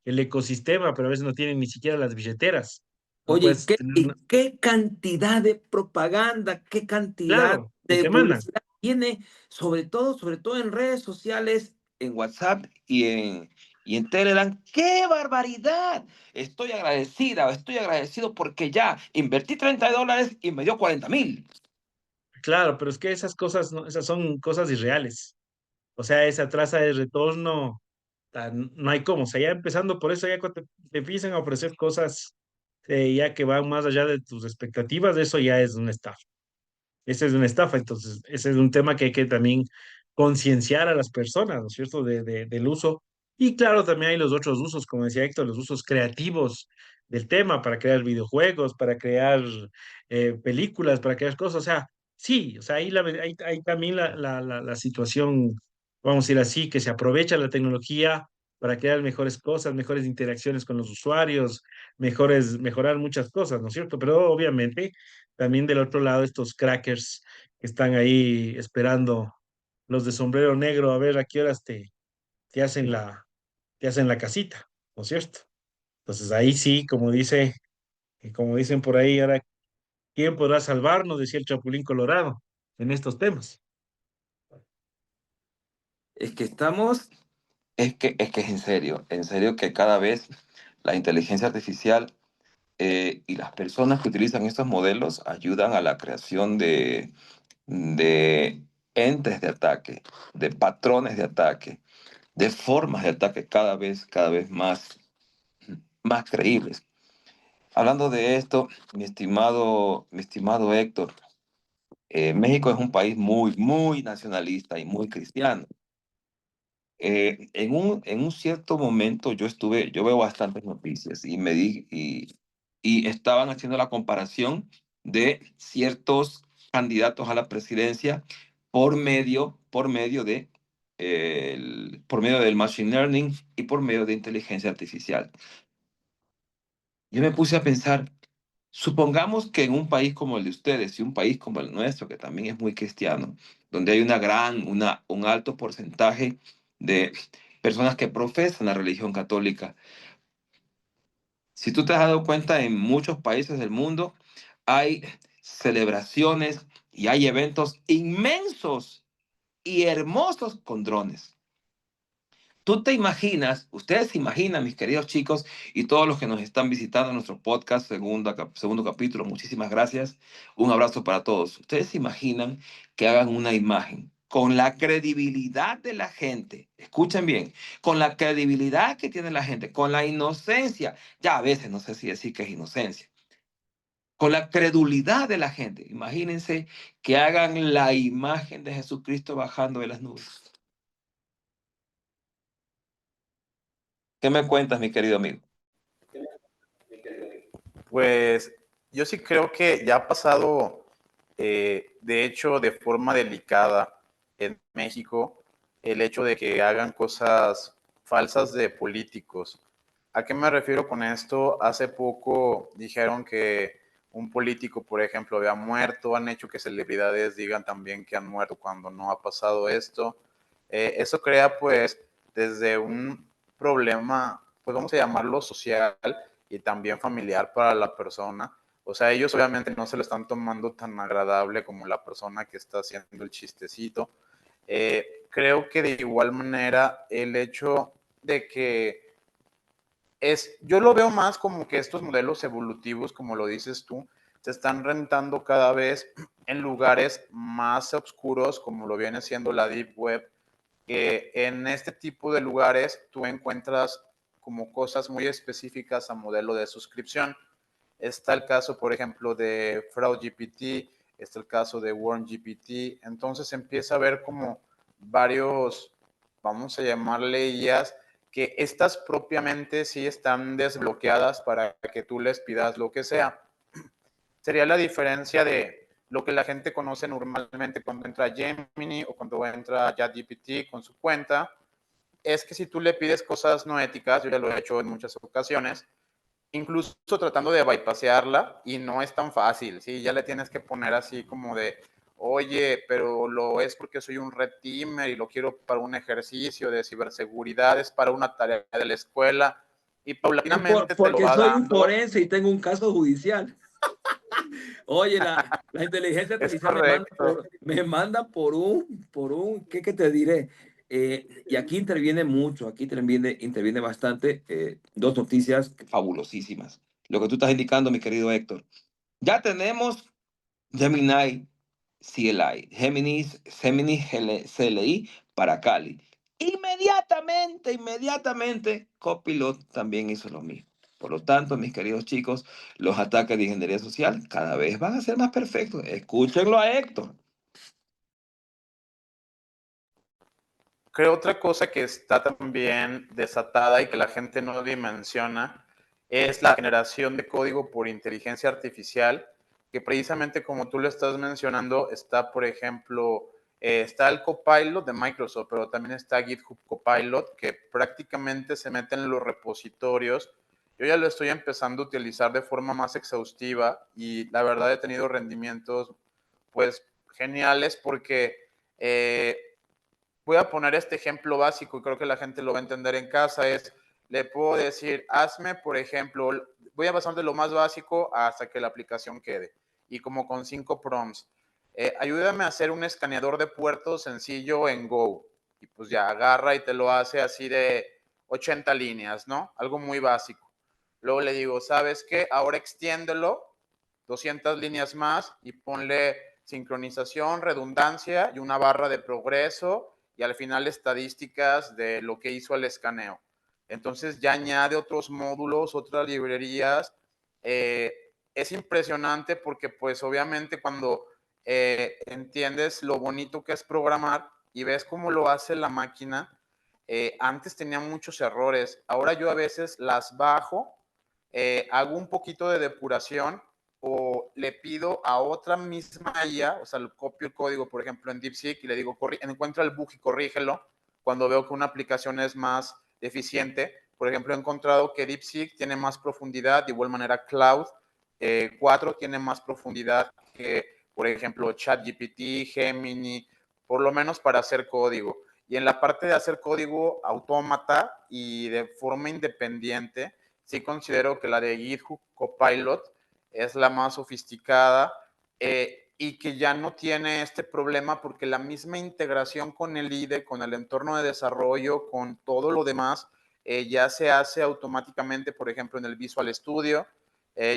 el ecosistema, pero a veces no tienen ni siquiera las billeteras. No Oye, puedes tener ¿y qué cantidad de propaganda, qué cantidad claro, y de te mandan. publicidad tiene, sobre todo en redes sociales, en WhatsApp y en Telegram? ¡Qué barbaridad! Estoy agradecido porque ya invertí $30 y me dio 40,000. Claro, pero es que esas cosas, esas son cosas irreales. O sea, esa tasa de retorno, no hay cómo. O sea, ya empezando por eso, ya cuando te empiezan a ofrecer cosas ya que van más allá de tus expectativas, eso ya es una estafa. Esa es una estafa, entonces ese es un tema que hay que también concienciar a las personas, ¿no es cierto?, del uso. Y claro, también hay los otros usos, como decía Héctor, los usos creativos del tema para crear videojuegos, para crear películas, para crear cosas. O sea, sí, o sea, hay también la situación, vamos a decir así, que se aprovecha la tecnología para crear mejores cosas, mejores interacciones con los usuarios, mejorar muchas cosas, ¿no es cierto? Pero obviamente también del otro lado, estos crackers que están ahí esperando los de sombrero negro a ver a qué horas te hacen te hacen la casita, ¿no es cierto? Entonces ahí sí, como dicen por ahí, ahora, ¿quién podrá salvarnos? Decía el Chapulín Colorado en estos temas. Es que estamos, es que es en serio que cada vez la inteligencia artificial y las personas que utilizan estos modelos ayudan a la creación de entes de ataque, de patrones de ataque, de formas de ataque cada vez más creíbles. Hablando de esto, mi estimado Héctor, México es un país muy nacionalista y muy cristiano. En un cierto momento yo veo bastantes noticias y estaban haciendo la comparación de ciertos candidatos a la presidencia por medio del machine learning y por medio de inteligencia artificial. Yo me puse a pensar, supongamos que en un país como el de ustedes y un país como el nuestro, que también es muy cristiano, donde hay un alto porcentaje de personas que profesan la religión católica, si tú te has dado cuenta, en muchos países del mundo hay celebraciones y hay eventos inmensos y hermosos con drones. Tú te imaginas, ustedes se imaginan, mis queridos chicos, y todos los que nos están visitando en nuestro podcast, segundo capítulo, muchísimas gracias. Un abrazo para todos. Ustedes se imaginan que hagan una imagen con la credibilidad de la gente. Escuchen bien, con la credibilidad que tiene la gente, con la inocencia. Ya a veces no sé si decir que es inocencia. Con la credulidad de la gente. Imagínense que hagan la imagen de Jesucristo bajando de las nubes. ¿Qué me cuentas, mi querido amigo? Pues yo sí creo que ya ha pasado, de hecho, de forma delicada en México, el hecho de que hagan cosas falsas de políticos. ¿A qué me refiero con esto? Hace poco dijeron que un político, por ejemplo, había muerto, han hecho que celebridades digan también que han muerto cuando no ha pasado esto. Eso crea, pues, desde un problema, pues vamos a llamarlo social y también familiar para la persona. O sea, ellos obviamente no se lo están tomando tan agradable como la persona que está haciendo el chistecito. Creo que de igual manera el hecho de que yo lo veo más como que estos modelos evolutivos, como lo dices tú, se están rentando cada vez en lugares más oscuros, como lo viene siendo la Deep Web, que en este tipo de lugares tú encuentras como cosas muy específicas a modelo de suscripción. Está el caso, por ejemplo, de FraudGPT, está el caso de WarmGPT, entonces empieza a ver como varios, vamos a llamarle IAs, que estas propiamente sí están desbloqueadas para que tú les pidas lo que sea. Sería la diferencia de lo que la gente conoce normalmente cuando entra Gemini o cuando entra ChatGPT con su cuenta, es que si tú le pides cosas no éticas, yo ya lo he hecho en muchas ocasiones, incluso tratando de bypasearla, y no es tan fácil, ¿sí? Ya le tienes que poner así como de, oye, pero lo es porque soy un red teamer y lo quiero para un ejercicio de ciberseguridad, es para una tarea de la escuela, y paulatinamente te lo Porque va soy un dando. forense y tengo un caso judicial. Oye, la inteligencia Es artificial correcto. me manda ¿qué te diré? Y aquí interviene mucho, aquí interviene bastante. Dos noticias fabulosísimas. Lo que tú estás indicando, mi querido Héctor. Ya tenemos Gemini Gemini CLI para Cali. Inmediatamente, Copilot también hizo lo mismo. Por lo tanto, mis queridos chicos, los ataques de ingeniería social cada vez van a ser más perfectos. Escúchenlo a Héctor. Creo otra cosa que está también desatada y que la gente no dimensiona es la generación de código por inteligencia artificial, que precisamente como tú lo estás mencionando, está, por ejemplo, está el Copilot de Microsoft, pero también está GitHub Copilot, que prácticamente se mete en los repositorios. Yo ya lo estoy empezando a utilizar de forma más exhaustiva y la verdad he tenido rendimientos pues geniales porque voy a poner este ejemplo básico y creo que la gente lo va a entender en casa, le puedo decir, hazme, por ejemplo, voy a pasar de lo más básico hasta que la aplicación quede, y como con 5 prompts. Ayúdame a hacer un escaneador de puertos sencillo en Go, y pues ya agarra y te lo hace así de 80 líneas, ¿no? Algo muy básico. Luego le digo, ¿sabes qué? Ahora extiéndelo 200 líneas más y ponle sincronización, redundancia y una barra de progreso y al final estadísticas de lo que hizo el escaneo. Entonces ya añade otros módulos, otras librerías. Es impresionante porque pues obviamente cuando entiendes lo bonito que es programar y ves cómo lo hace la máquina, antes tenía muchos errores. Ahora yo a veces las bajo, hago un poquito de depuración o le pido a otra misma IA, o sea, le copio el código, por ejemplo, en DeepSeek y le digo, encuentra el bug y corrígelo cuando veo que una aplicación es más eficiente. Por ejemplo, he encontrado que DeepSeek tiene más profundidad, de igual manera Cloud 4 tiene más profundidad que, por ejemplo, ChatGPT, Gemini, por lo menos para hacer código. Y en la parte de hacer código autómata y de forma independiente, sí considero que la de GitHub Copilot es la más sofisticada y que ya no tiene este problema porque la misma integración con el IDE, con el entorno de desarrollo, con todo lo demás, ya se hace automáticamente, por ejemplo, en el Visual Studio.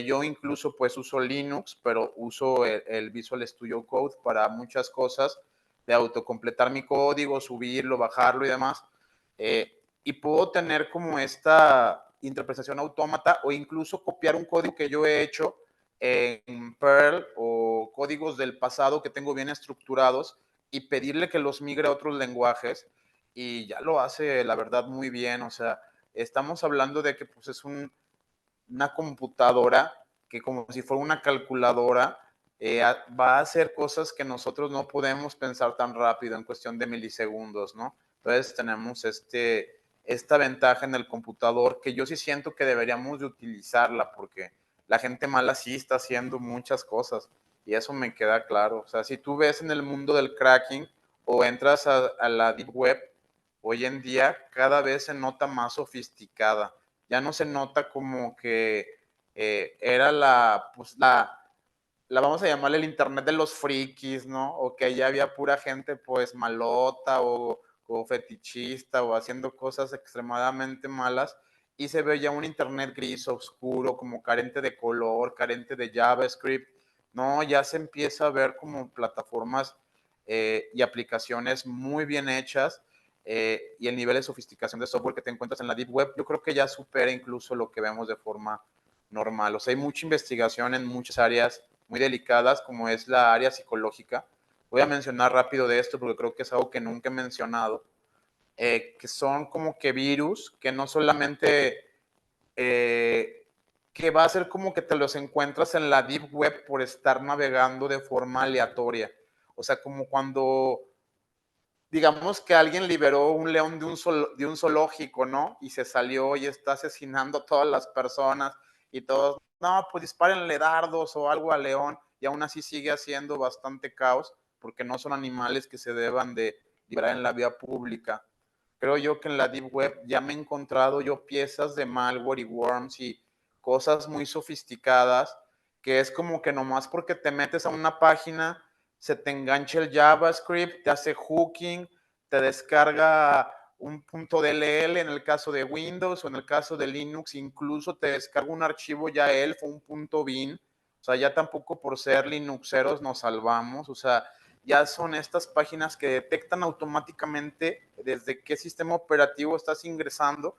Yo incluso pues uso Linux, pero uso el Visual Studio Code para muchas cosas, de autocompletar mi código, subirlo, bajarlo y demás. Y puedo tener como esta interpretación autómata o incluso copiar un código que yo he hecho en Perl o códigos del pasado que tengo bien estructurados y pedirle que los migre a otros lenguajes y ya lo hace, la verdad, muy bien. O sea, estamos hablando de que pues, es una computadora que como si fuera una calculadora va a hacer cosas que nosotros no podemos pensar tan rápido en cuestión de milisegundos, ¿no? Entonces tenemos esta ventaja en el computador que yo sí siento que deberíamos de utilizarla porque la gente mala sí está haciendo muchas cosas y eso me queda claro. O sea, si tú ves en el mundo del cracking o entras a la deep web, hoy en día cada vez se nota más sofisticada. Ya no se nota como que era pues la vamos a llamarle el internet de los frikis, ¿no? O que ya había pura gente pues malota o fetichista o haciendo cosas extremadamente malas y se ve ya un internet gris, oscuro, como carente de color, carente de JavaScript. No, ya se empieza a ver como plataformas y aplicaciones muy bien hechas y el nivel de sofisticación de software que te encuentras en la Deep Web, yo creo que ya supera incluso lo que vemos de forma normal. O sea, hay mucha investigación en muchas áreas muy delicadas, como es la área psicológica. Voy a mencionar rápido de esto porque creo que es algo que nunca he mencionado, que son como que virus, que no solamente, que va a ser como que te los encuentras en la Deep Web por estar navegando de forma aleatoria. O sea, como cuando digamos que alguien liberó un león de un zoológico, ¿no? Y se salió y está asesinando a todas las personas y todos, no, pues dispárenle dardos o algo al león y aún así sigue haciendo bastante caos porque no son animales que se deban de liberar en la vía pública. Creo yo que en la Deep Web ya me he encontrado yo piezas de malware y worms y cosas muy sofisticadas que es como que nomás porque te metes a una página se te engancha el JavaScript, te hace hooking, te descarga un .dll en el caso de Windows o en el caso de Linux, incluso te descarga un archivo ya ELF o un .bin. O sea, ya tampoco por ser linuxeros nos salvamos. O sea, ya son estas páginas que detectan automáticamente desde qué sistema operativo estás ingresando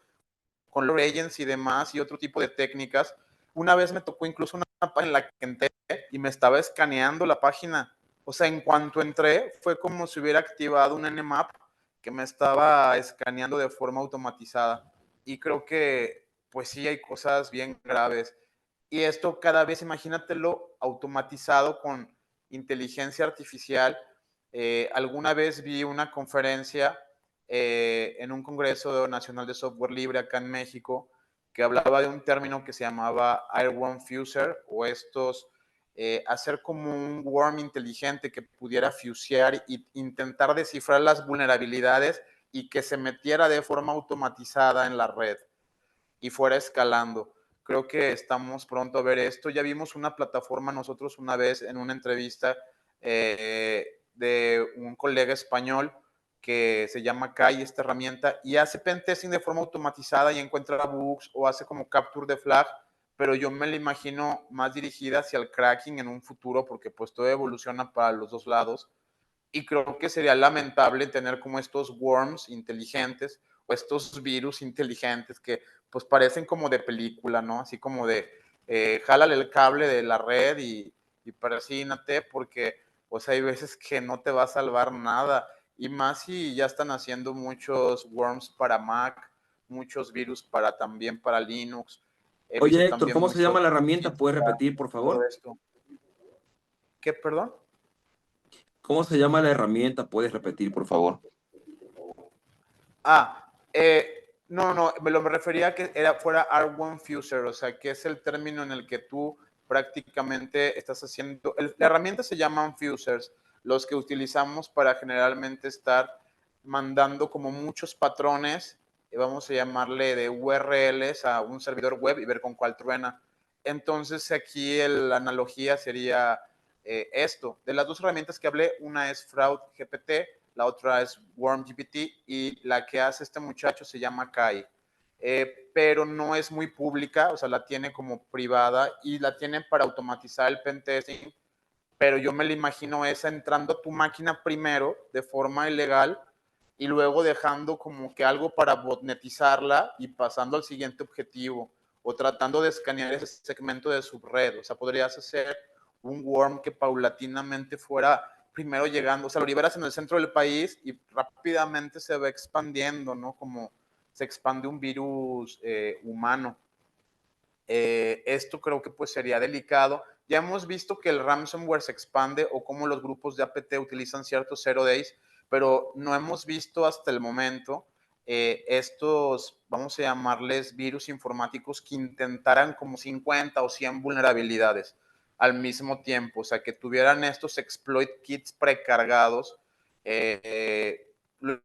con los agents y demás y otro tipo de técnicas. Una vez me tocó incluso una página en la que entré y me estaba escaneando la página. O sea, en cuanto entré, fue como si hubiera activado un Nmap que me estaba escaneando de forma automatizada. Y creo que, pues sí, hay cosas bien graves. Y esto cada vez, imagínatelo, automatizado con inteligencia artificial. Alguna vez vi una conferencia en un congreso nacional de software libre acá en México que hablaba de un término que se llamaba Airworm Fuser o estos hacer como un worm inteligente que pudiera fusear e intentar descifrar las vulnerabilidades y que se metiera de forma automatizada en la red y fuera escalando. Creo que estamos pronto a ver esto. Ya vimos una plataforma nosotros una vez en una entrevista de un colega español que se llama Kai, esta herramienta, y hace pentesting de forma automatizada y encuentra bugs o hace como capture de flag, pero yo me la imagino más dirigida hacia el cracking en un futuro porque pues todo evoluciona para los dos lados y creo que sería lamentable tener como estos worms inteligentes o estos virus inteligentes que pues parecen como de película, ¿no? Así como de jálale el cable de la red y persínate porque pues hay veces que no te va a salvar nada y más si ya están haciendo muchos worms para Mac, muchos virus para también para Linux. He visto Oye, Héctor, también ¿cómo se llama muchos la herramienta? ¿Puedes repetir, por todo favor? esto. ¿Qué, perdón? ¿Cómo se llama la herramienta? ¿Puedes repetir, por favor? No, me refería a que fuera R1 Fuser, o sea, que es el término en el que tú prácticamente estás haciendo, la herramienta se llaman fusers, los que utilizamos para generalmente estar mandando como muchos patrones, vamos a llamarle de URLs a un servidor web y ver con cuál truena. Entonces aquí la analogía sería esto. De las dos herramientas que hablé, una es Fraud GPT, la otra es Worm GPT y la que hace este muchacho se llama Kai. Pero no es muy pública, o sea, la tiene como privada y la tienen para automatizar el pentesting, pero yo me la imagino esa entrando a tu máquina primero de forma ilegal y luego dejando como que algo para botnetizarla y pasando al siguiente objetivo o tratando de escanear ese segmento de subred. O sea, podrías hacer un worm que paulatinamente fuera primero llegando, o sea, lo liberas en el centro del país y rápidamente se va expandiendo, ¿no? Como se expande un virus humano. Esto creo que pues sería delicado. Ya hemos visto que el ransomware se expande o cómo los grupos de APT utilizan ciertos 0 days, pero no hemos visto hasta el momento estos, vamos a llamarles virus informáticos que intentaran como 50 o 100 vulnerabilidades al mismo tiempo, o sea, que tuvieran estos exploit kits precargados. Lo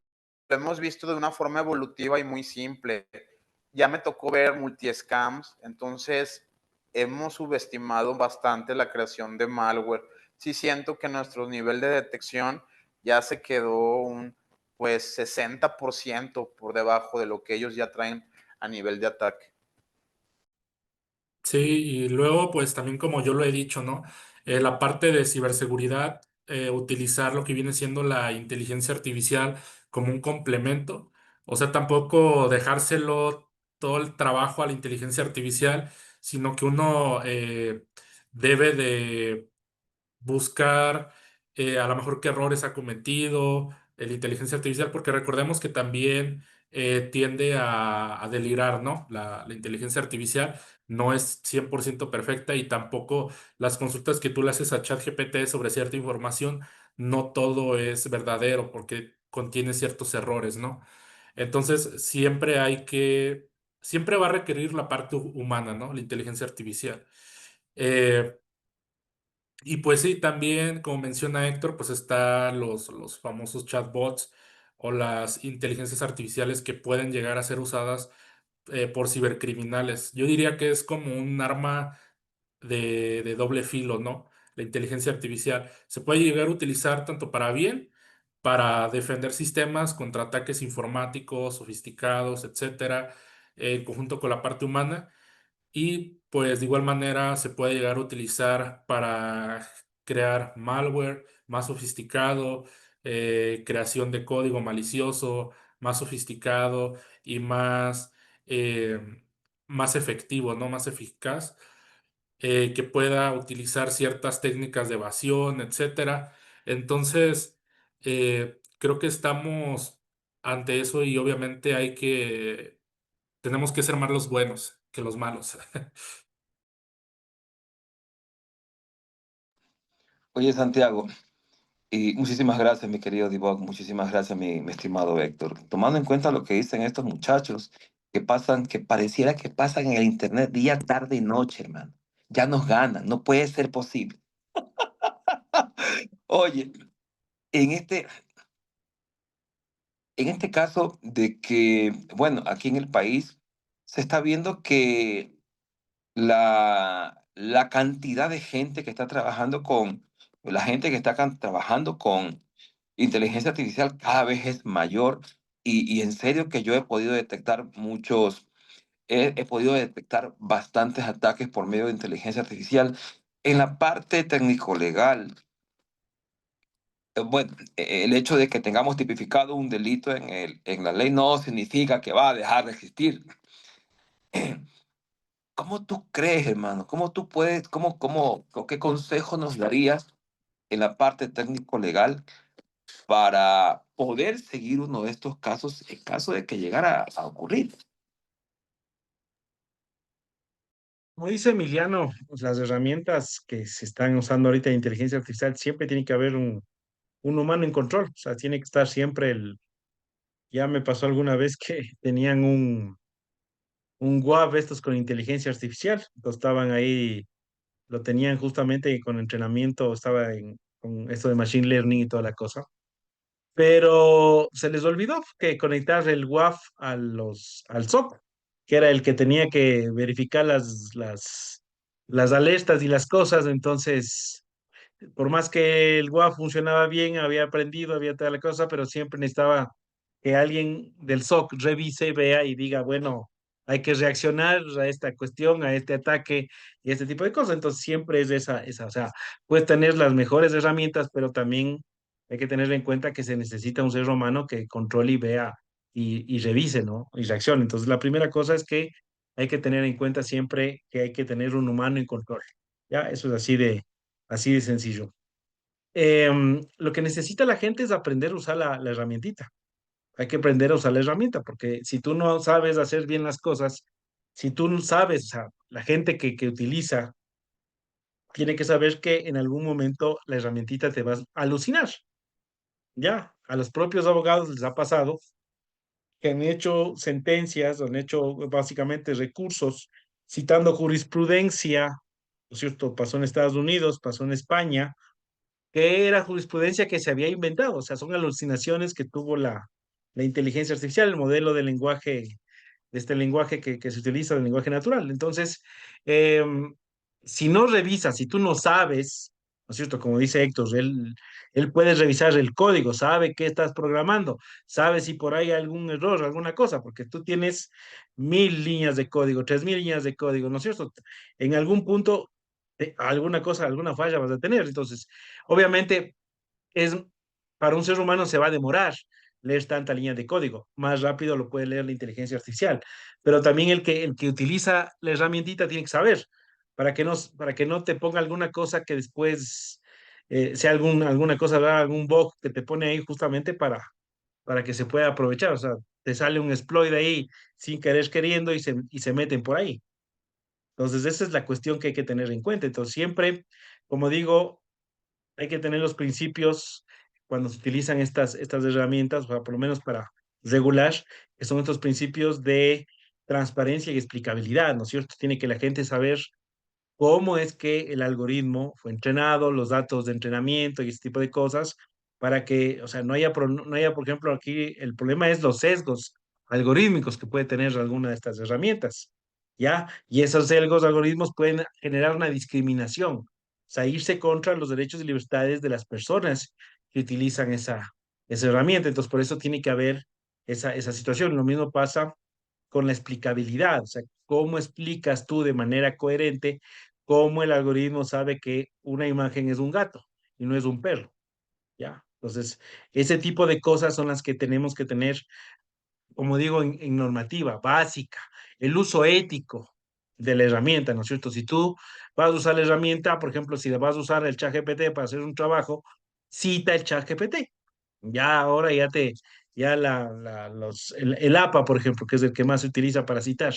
hemos visto de una forma evolutiva y muy simple. Ya me tocó ver multi-scams, entonces hemos subestimado bastante la creación de malware. Sí siento que nuestro nivel de detección ya se quedó un pues 60% por debajo de lo que ellos ya traen a nivel de ataque. Sí, y luego, pues también como yo lo he dicho, ¿no? La parte de ciberseguridad, utilizar lo que viene siendo la inteligencia artificial como un complemento, o sea, tampoco dejárselo todo el trabajo a la inteligencia artificial, sino que uno debe de buscar a lo mejor qué errores ha cometido la inteligencia artificial, porque recordemos que también tiende a delirar, ¿no? La inteligencia artificial no es 100% perfecta y tampoco las consultas que tú le haces a ChatGPT sobre cierta información, no todo es verdadero porque contiene ciertos errores, ¿no? Entonces, siempre va a requerir la parte humana, ¿no? La inteligencia artificial. Eh, y pues sí, también, como menciona Héctor, pues están los famosos chatbots o las inteligencias artificiales que pueden llegar a ser usadas por cibercriminales. Yo diría que es como un arma de doble filo, ¿no? La inteligencia artificial se puede llegar a utilizar tanto para bien, para defender sistemas contra ataques informáticos sofisticados, etcétera, en conjunto con la parte humana y pues de igual manera se puede llegar a utilizar para crear malware más sofisticado, creación de código malicioso, más sofisticado y eh, más efectivo, ¿no? Más eficaz, que pueda utilizar ciertas técnicas de evasión, etcétera. Entonces, creo que estamos ante eso y obviamente tenemos que ser más los buenos que los malos. Oye, Santiago, y muchísimas gracias, mi querido Divok, muchísimas gracias, mi estimado Héctor. Tomando en cuenta lo que dicen estos muchachos, que pasan, que pareciera que pasan en el internet día, tarde y noche, hermano. Ya nos ganan, no puede ser posible. Oye, en este, en este caso de que, bueno, aquí en el país se está viendo que la cantidad de gente que está trabajando la gente que está trabajando con inteligencia artificial cada vez es mayor y en serio que yo he podido detectar he podido detectar bastantes ataques por medio de inteligencia artificial. En la parte técnico-legal, bueno, el hecho de que tengamos tipificado un delito en la ley no significa que va a dejar de existir. ¿Cómo tú crees, hermano? ¿Cómo tú puedes, o qué consejo nos darías en la parte técnico-legal para poder seguir uno de estos casos en caso de que llegara a ocurrir? Como dice Emiliano, pues, las herramientas que se están usando ahorita de inteligencia artificial, siempre tiene que haber un humano en control. O sea, tiene que estar siempre Ya me pasó alguna vez que tenían un WAV estos con inteligencia artificial. Estaban ahí, lo tenían justamente con entrenamiento, con esto de machine learning y toda la cosa. Pero se les olvidó que conectar el WAF al SOC, que era el que tenía que verificar las alertas y las cosas. Entonces por más que el WAF funcionaba bien, había aprendido, había toda la cosa, pero siempre necesitaba que alguien del SOC revise, vea y diga, bueno, hay que reaccionar a esta cuestión, a este ataque y este tipo de cosas. Entonces siempre es o sea, puedes tener las mejores herramientas, pero también hay que tener en cuenta que se necesita un ser humano que controle y vea y revise, ¿no? Y reaccione. Entonces la primera cosa es que hay que tener en cuenta siempre que hay que tener un humano en control. Ya, eso es así de sencillo. Lo que necesita la gente es aprender a usar la herramientita. Hay que aprender a usar la herramienta, porque si tú no sabes hacer bien las cosas, si tú no sabes, o sea, la gente que utiliza tiene que saber que en algún momento la herramientita te va a alucinar. Ya, a los propios abogados les ha pasado que han hecho sentencias, han hecho básicamente recursos citando jurisprudencia, ¿no es cierto? Pasó en Estados Unidos, pasó en España, que era jurisprudencia que se había inventado, o sea, son alucinaciones que tuvo la inteligencia artificial, el modelo de lenguaje, de este lenguaje que se utiliza, el lenguaje natural. Entonces, eh, si no revisas, si tú no sabes, ¿no es cierto? Como dice Héctor, él puede revisar el código, sabe qué estás programando, sabe si por ahí hay algún error, alguna cosa, porque tú tienes 1.000 líneas de código, 3.000 líneas de código, ¿no es cierto? En algún punto, alguna cosa, alguna falla vas a tener. Entonces, obviamente, es, para un ser humano se va a demorar leer tanta línea de código. Más rápido lo puede leer la inteligencia artificial. Pero también el que utiliza la herramientita tiene que saber para que no te ponga alguna cosa que después sea alguna cosa rara, algún bug que te pone ahí justamente para que se pueda aprovechar. O sea, te sale un exploit ahí sin querer queriendo y se meten por ahí. Entonces, esa es la cuestión que hay que tener en cuenta. Entonces, siempre, como digo, hay que tener los principios cuando se utilizan estas herramientas, o sea, por lo menos para regular, que son estos principios de transparencia y explicabilidad, ¿no es cierto? Tiene que la gente saber cómo es que el algoritmo fue entrenado, los datos de entrenamiento y ese tipo de cosas, para que, o sea, no haya, por ejemplo, aquí el problema es los sesgos algorítmicos que puede tener alguna de estas herramientas, ¿ya? Y esos sesgos algoritmos pueden generar una discriminación, o sea, irse contra los derechos y libertades de las personas que utilizan esa herramienta. Entonces, por eso tiene que haber esa situación. Lo mismo pasa con la explicabilidad, o sea, cómo explicas tú de manera coherente cómo el algoritmo sabe que una imagen es un gato y no es un perro, ¿ya? Entonces, ese tipo de cosas son las que tenemos que tener, como digo, en normativa básica, el uso ético de la herramienta, ¿no es cierto? Si tú vas a usar la herramienta, por ejemplo, si le vas a usar el ChatGPT para hacer un trabajo, cita el ChatGPT. Ya ahora ya el APA, por ejemplo, que es el que más se utiliza para citar,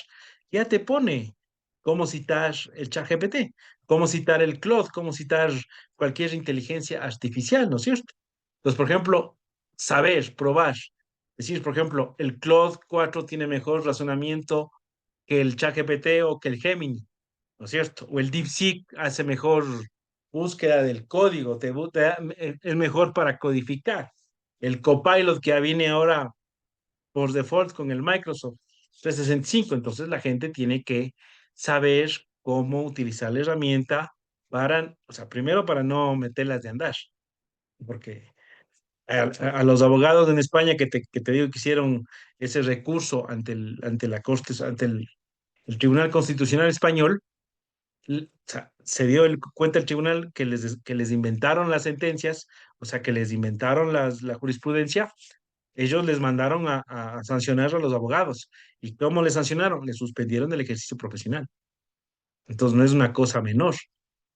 ya te pone cómo citar el ChatGPT, cómo citar el Claude, cómo citar cualquier inteligencia artificial, ¿no es cierto? Entonces, por ejemplo, saber, probar, decir, por ejemplo, el Claude 4 tiene mejor razonamiento que el ChatGPT o que el Gemini, ¿no es cierto? O el DeepSeek hace mejor búsqueda del código, es mejor para codificar. El Copilot que viene ahora por default con el Microsoft 365, entonces la gente tiene que saber cómo utilizar la herramienta para, o sea, primero para no meterlas de andar, porque a los abogados en España que te digo que hicieron ese recurso ante la Corte, ante el Tribunal Constitucional Español, o sea, se dio cuenta el tribunal que les inventaron las sentencias, o sea, que les inventaron la jurisprudencia. Ellos les mandaron a sancionar a los abogados. ¿Y cómo les sancionaron? Les suspendieron del ejercicio profesional. Entonces no es una cosa menor,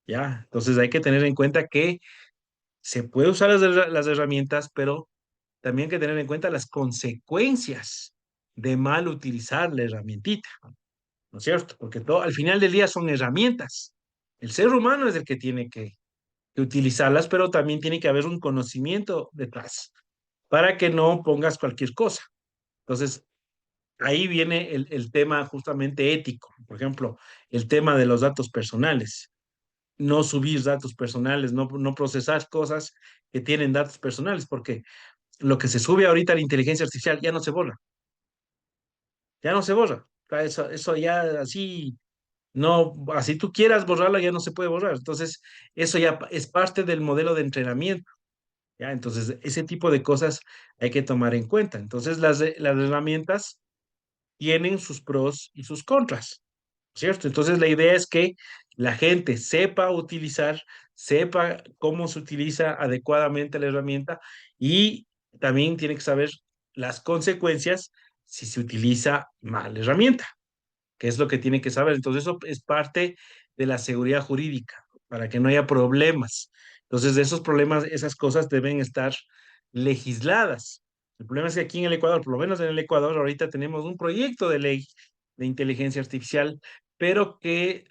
¿ya? Entonces hay que tener en cuenta que se puede usar las herramientas, pero también hay que tener en cuenta las consecuencias de mal utilizar la herramientita, ¿no es cierto? Porque al final del día son herramientas. El ser humano es el que tiene que utilizarlas, pero también tiene que haber un conocimiento detrás para que no pongas cualquier cosa. Entonces, ahí viene el tema justamente ético. Por ejemplo, el tema de los datos personales. No subir datos personales, no procesar cosas que tienen datos personales, porque lo que se sube ahorita a la inteligencia artificial ya no se borra. Ya no se borra. Eso ya así No, así tú quieras borrarla, ya no se puede borrar. Entonces, eso ya es parte del modelo de entrenamiento. ¿Ya? Entonces, ese tipo de cosas hay que tomar en cuenta. Entonces, las herramientas tienen sus pros y sus contras, ¿cierto? Entonces, la idea es que la gente sepa utilizar, sepa cómo se utiliza adecuadamente la herramienta y también tiene que saber las consecuencias si se utiliza mal la herramienta, que es lo que tiene que saber. Entonces, eso es parte de la seguridad jurídica, para que no haya problemas. Entonces, de esos problemas, esas cosas deben estar legisladas. El problema es que aquí en el Ecuador, por lo menos en el Ecuador, ahorita tenemos un proyecto de ley de inteligencia artificial, pero que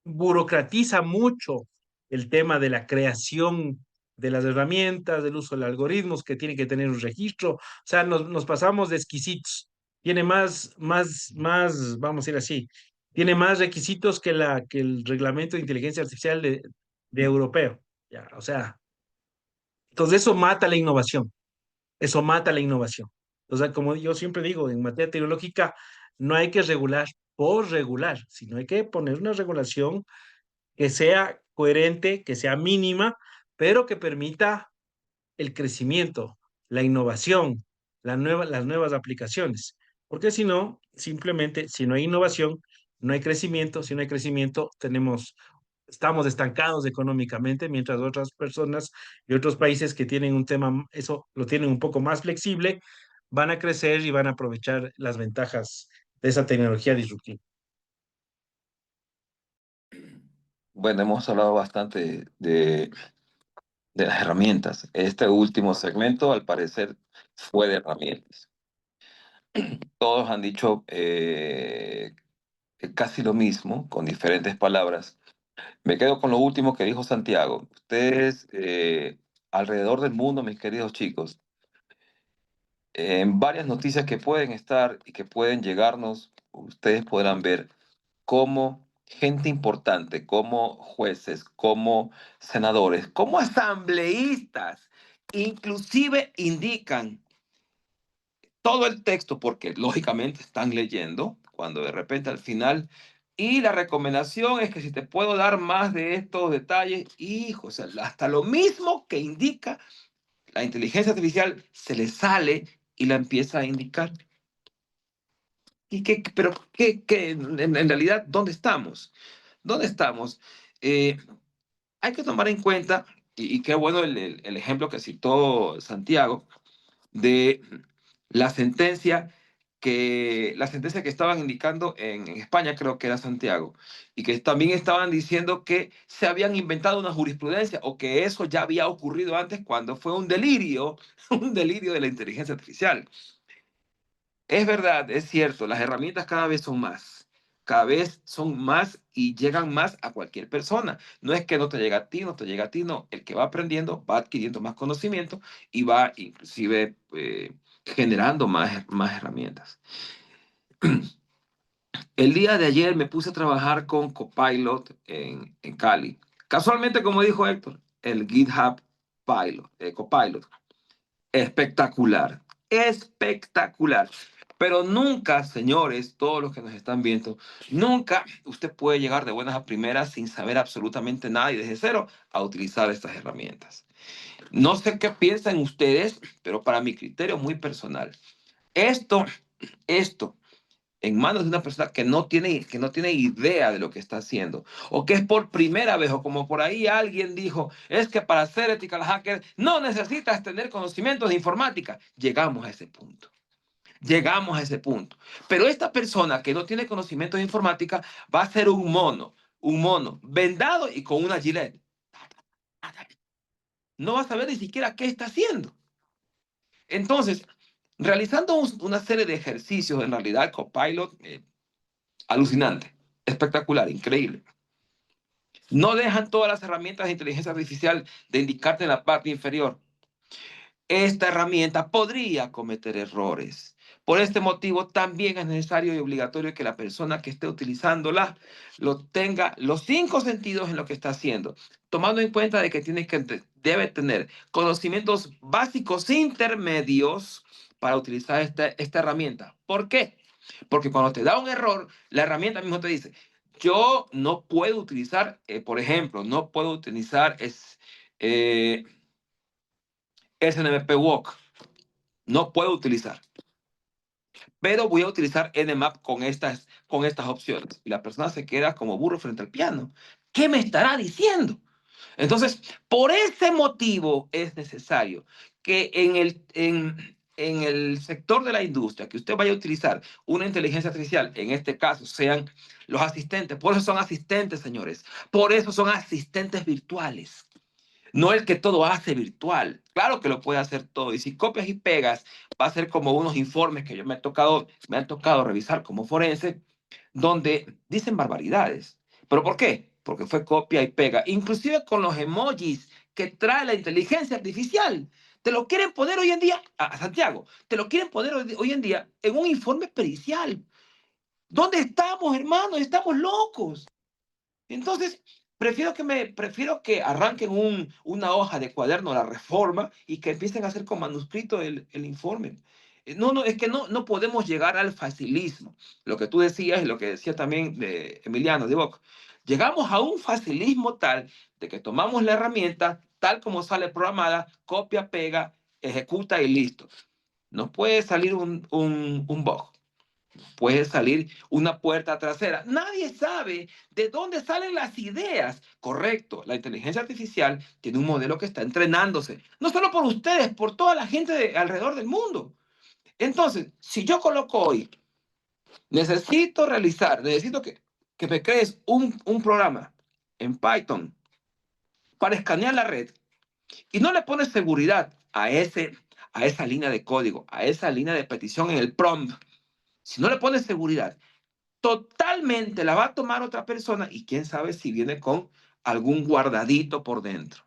burocratiza mucho el tema de la creación de las herramientas, del uso de algoritmos, que tiene que tener un registro. O sea, nos pasamos de exquisitos. Tiene vamos a decir así, tiene más requisitos que el reglamento de inteligencia artificial de europeo. Ya, o sea, entonces eso mata la innovación. Eso mata la innovación. O sea, como yo siempre digo, en materia tecnológica no hay que regular por regular, sino hay que poner una regulación que sea coherente, que sea mínima, pero que permita el crecimiento, la innovación, las nuevas aplicaciones. Porque si no, simplemente, si no hay innovación, no hay crecimiento. Si no hay crecimiento, estamos estancados económicamente, mientras otras personas y otros países que tienen un tema, eso lo tienen un poco más flexible, van a crecer y van a aprovechar las ventajas de esa tecnología disruptiva. Bueno, hemos hablado bastante de las herramientas. Este último segmento, al parecer, fue de herramientas. Todos han dicho casi lo mismo, con diferentes palabras. Me quedo con lo último que dijo Santiago. Ustedes, alrededor del mundo, mis queridos chicos, en varias noticias que pueden estar y que pueden llegarnos, ustedes podrán ver cómo gente importante, como jueces, como senadores, como asambleístas, inclusive indican todo el texto porque lógicamente están leyendo cuando de repente al final y la recomendación es que si te puedo dar más de estos detalles, hijo, o sea, hasta lo mismo que indica la inteligencia artificial se le sale y la empieza a indicar. Pero en realidad, ¿dónde estamos? ¿Dónde estamos? Hay que tomar en cuenta, y qué bueno el ejemplo que citó Santiago, de la sentencia la sentencia que estaban indicando en España, creo que era Santiago, y que también estaban diciendo que se habían inventado una jurisprudencia o que eso ya había ocurrido antes cuando fue un delirio, un delirio de la inteligencia artificial. Es verdad, es cierto, las herramientas cada vez son más y llegan más a cualquier persona. No es que no te llega a ti, no te llega a ti, no. El que va aprendiendo va adquiriendo más conocimiento y va inclusive generando más herramientas. El día de ayer me puse a trabajar con Copilot en Cali. Casualmente, como dijo Héctor, el GitHub Copilot. Espectacular, espectacular. Pero nunca, señores, todos los que nos están viendo, nunca usted puede llegar de buenas a primeras sin saber absolutamente nada y desde cero a utilizar estas herramientas. No sé qué piensan ustedes, pero para mi criterio muy personal, esto, esto en manos de una persona que no tiene idea de lo que está haciendo, o que es por primera vez, o como por ahí alguien dijo, es que para ser ethical hacker no necesitas tener conocimientos de informática. Llegamos a ese punto. Llegamos a ese punto. Pero esta persona que no tiene conocimientos de informática va a ser un mono vendado y con una gilet. No va a saber ni siquiera qué está haciendo. Entonces, realizando una serie de ejercicios, en realidad, Copilot, alucinante, espectacular, increíble. No dejan todas las herramientas de inteligencia artificial de indicarte en la parte inferior. Esta herramienta podría cometer errores. Por este motivo, también es necesario y obligatorio que la persona que esté utilizándola tenga los 5 sentidos en lo que está haciendo, tomando en cuenta de que debe tener conocimientos básicos intermedios para utilizar esta herramienta. ¿Por qué? Porque cuando te da un error, la herramienta mismo te dice, yo no puedo utilizar, por ejemplo, no puedo utilizar SNMP Walk. No puedo utilizar. Pero voy a utilizar Nmap con estas opciones. Y la persona se queda como burro frente al piano. ¿Qué me estará diciendo? Entonces, por ese motivo es necesario que en el sector de la industria, que usted vaya a utilizar una inteligencia artificial, en este caso sean los asistentes. Por eso son asistentes, señores. Por eso son asistentes virtuales. No el que todo hace virtual. Claro que lo puede hacer todo. Y si copias y pegas, va a ser como unos informes que me han tocado revisar como forense, donde dicen barbaridades. ¿Pero por qué? Porque fue copia y pega. Inclusive con los emojis que trae la inteligencia artificial. Te lo quieren poner hoy en día, a Santiago, te lo quieren poner hoy en día en un informe pericial. ¿Dónde estamos, hermanos? Estamos locos. Entonces, prefiero que arranquen una hoja de cuaderno, la reforma, y que empiecen a hacer con manuscrito el informe. No, es que no podemos llegar al facilismo. Lo que tú decías y lo que decía también de Emiliano de Boc. Llegamos a un facilismo tal de que tomamos la herramienta tal como sale programada, copia, pega, ejecuta y listo. No puede salir un bug. Puede salir una puerta trasera. Nadie sabe de dónde salen las ideas. Correcto, la inteligencia artificial tiene un modelo que está entrenándose, no solo por ustedes, por toda la gente alrededor del mundo. Entonces, si yo coloco hoy, necesito que me crees un programa en Python para escanear la red y no le pones seguridad a esa línea de código, a esa línea de petición en el prompt, si no le pones seguridad, totalmente la va a tomar otra persona y quién sabe si viene con algún guardadito por dentro.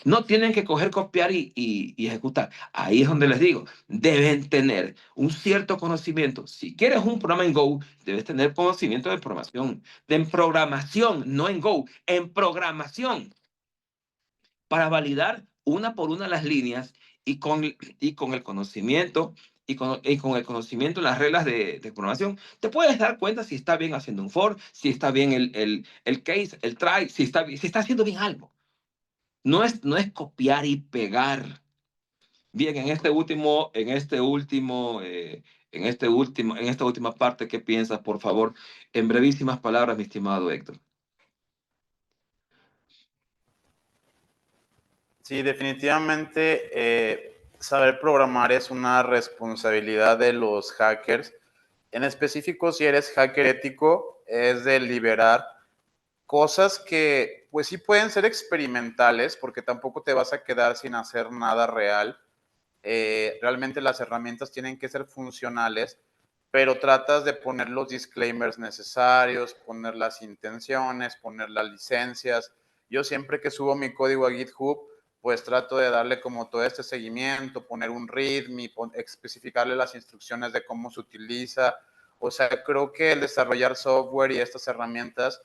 No tienen que coger, copiar y ejecutar. Ahí es donde les digo, deben tener un cierto conocimiento. Si quieres un programa en Go, debes tener conocimiento de programación, no en Go, en programación, para validar una por una las líneas y con el conocimiento y con el conocimiento de las reglas de programación, te puedes dar cuenta si está bien haciendo un for, si está bien el case, el try, si está haciendo bien algo. No es copiar y pegar. Bien, en esta última parte, ¿qué piensas, por favor? En brevísimas palabras, mi estimado Héctor. Sí, definitivamente saber programar es una responsabilidad de los hackers. En específico, si eres hacker ético, es de liberar cosas que pues sí pueden ser experimentales, porque tampoco te vas a quedar sin hacer nada real. Realmente las herramientas tienen que ser funcionales, pero tratas de poner los disclaimers necesarios, poner las intenciones, poner las licencias. Yo siempre que subo mi código a GitHub, pues trato de darle como todo este seguimiento, poner un README, especificarle las instrucciones de cómo se utiliza. O sea, creo que el desarrollar software y estas herramientas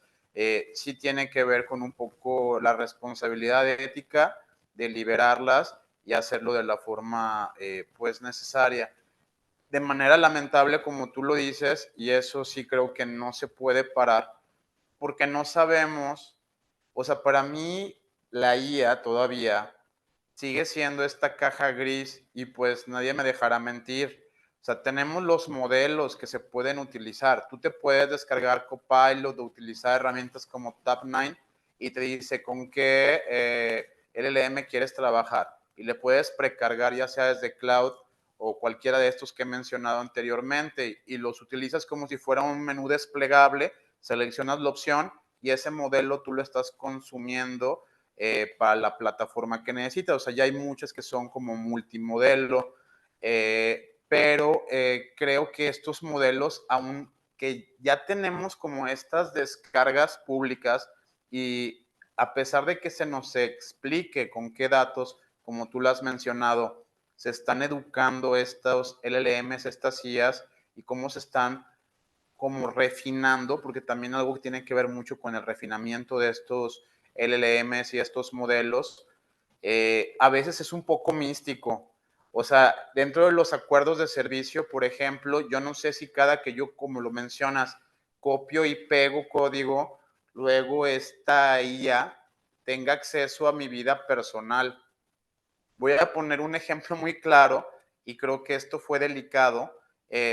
sí tiene que ver con un poco la responsabilidad ética de liberarlas y hacerlo de la forma pues necesaria. De manera lamentable, como tú lo dices, y eso sí creo que no se puede parar, porque no sabemos, o sea, para mí la IA todavía sigue siendo esta caja gris y pues nadie me dejará mentir. O sea, tenemos los modelos que se pueden utilizar. Tú te puedes descargar Copilot o utilizar herramientas como Tabnine y te dice con qué LLM quieres trabajar. Y le puedes precargar ya sea desde Cloud o cualquiera de estos que he mencionado anteriormente y los utilizas como si fuera un menú desplegable, seleccionas la opción y ese modelo tú lo estás consumiendo para la plataforma que necesitas. O sea, ya hay muchas que son como multimodelo, pero creo que estos modelos, aunque ya tenemos como estas descargas públicas y a pesar de que se nos explique con qué datos, como tú lo has mencionado, se están educando estos LLMs, estas IAs y cómo se están como refinando, porque también algo que tiene que ver mucho con el refinamiento de estos LLMs y estos modelos, a veces es un poco místico. O sea, dentro de los acuerdos de servicio, por ejemplo, yo no sé si cada que yo, como lo mencionas, copio y pego código, luego esta IA tenga acceso a mi vida personal. Voy a poner un ejemplo muy claro y creo que esto fue delicado.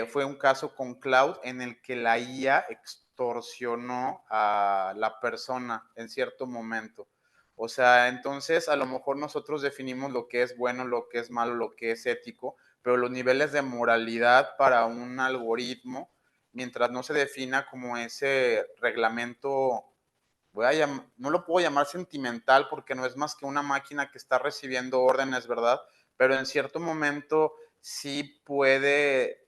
Fue un caso con Cloud en el que la IA extorsionó a la persona en cierto momento. O sea, entonces a lo mejor nosotros definimos lo que es bueno, lo que es malo, lo que es ético, pero los niveles de moralidad para un algoritmo, mientras no se defina como ese reglamento, no lo puedo llamar sentimental porque no es más que una máquina que está recibiendo órdenes, ¿verdad? Pero en cierto momento sí puede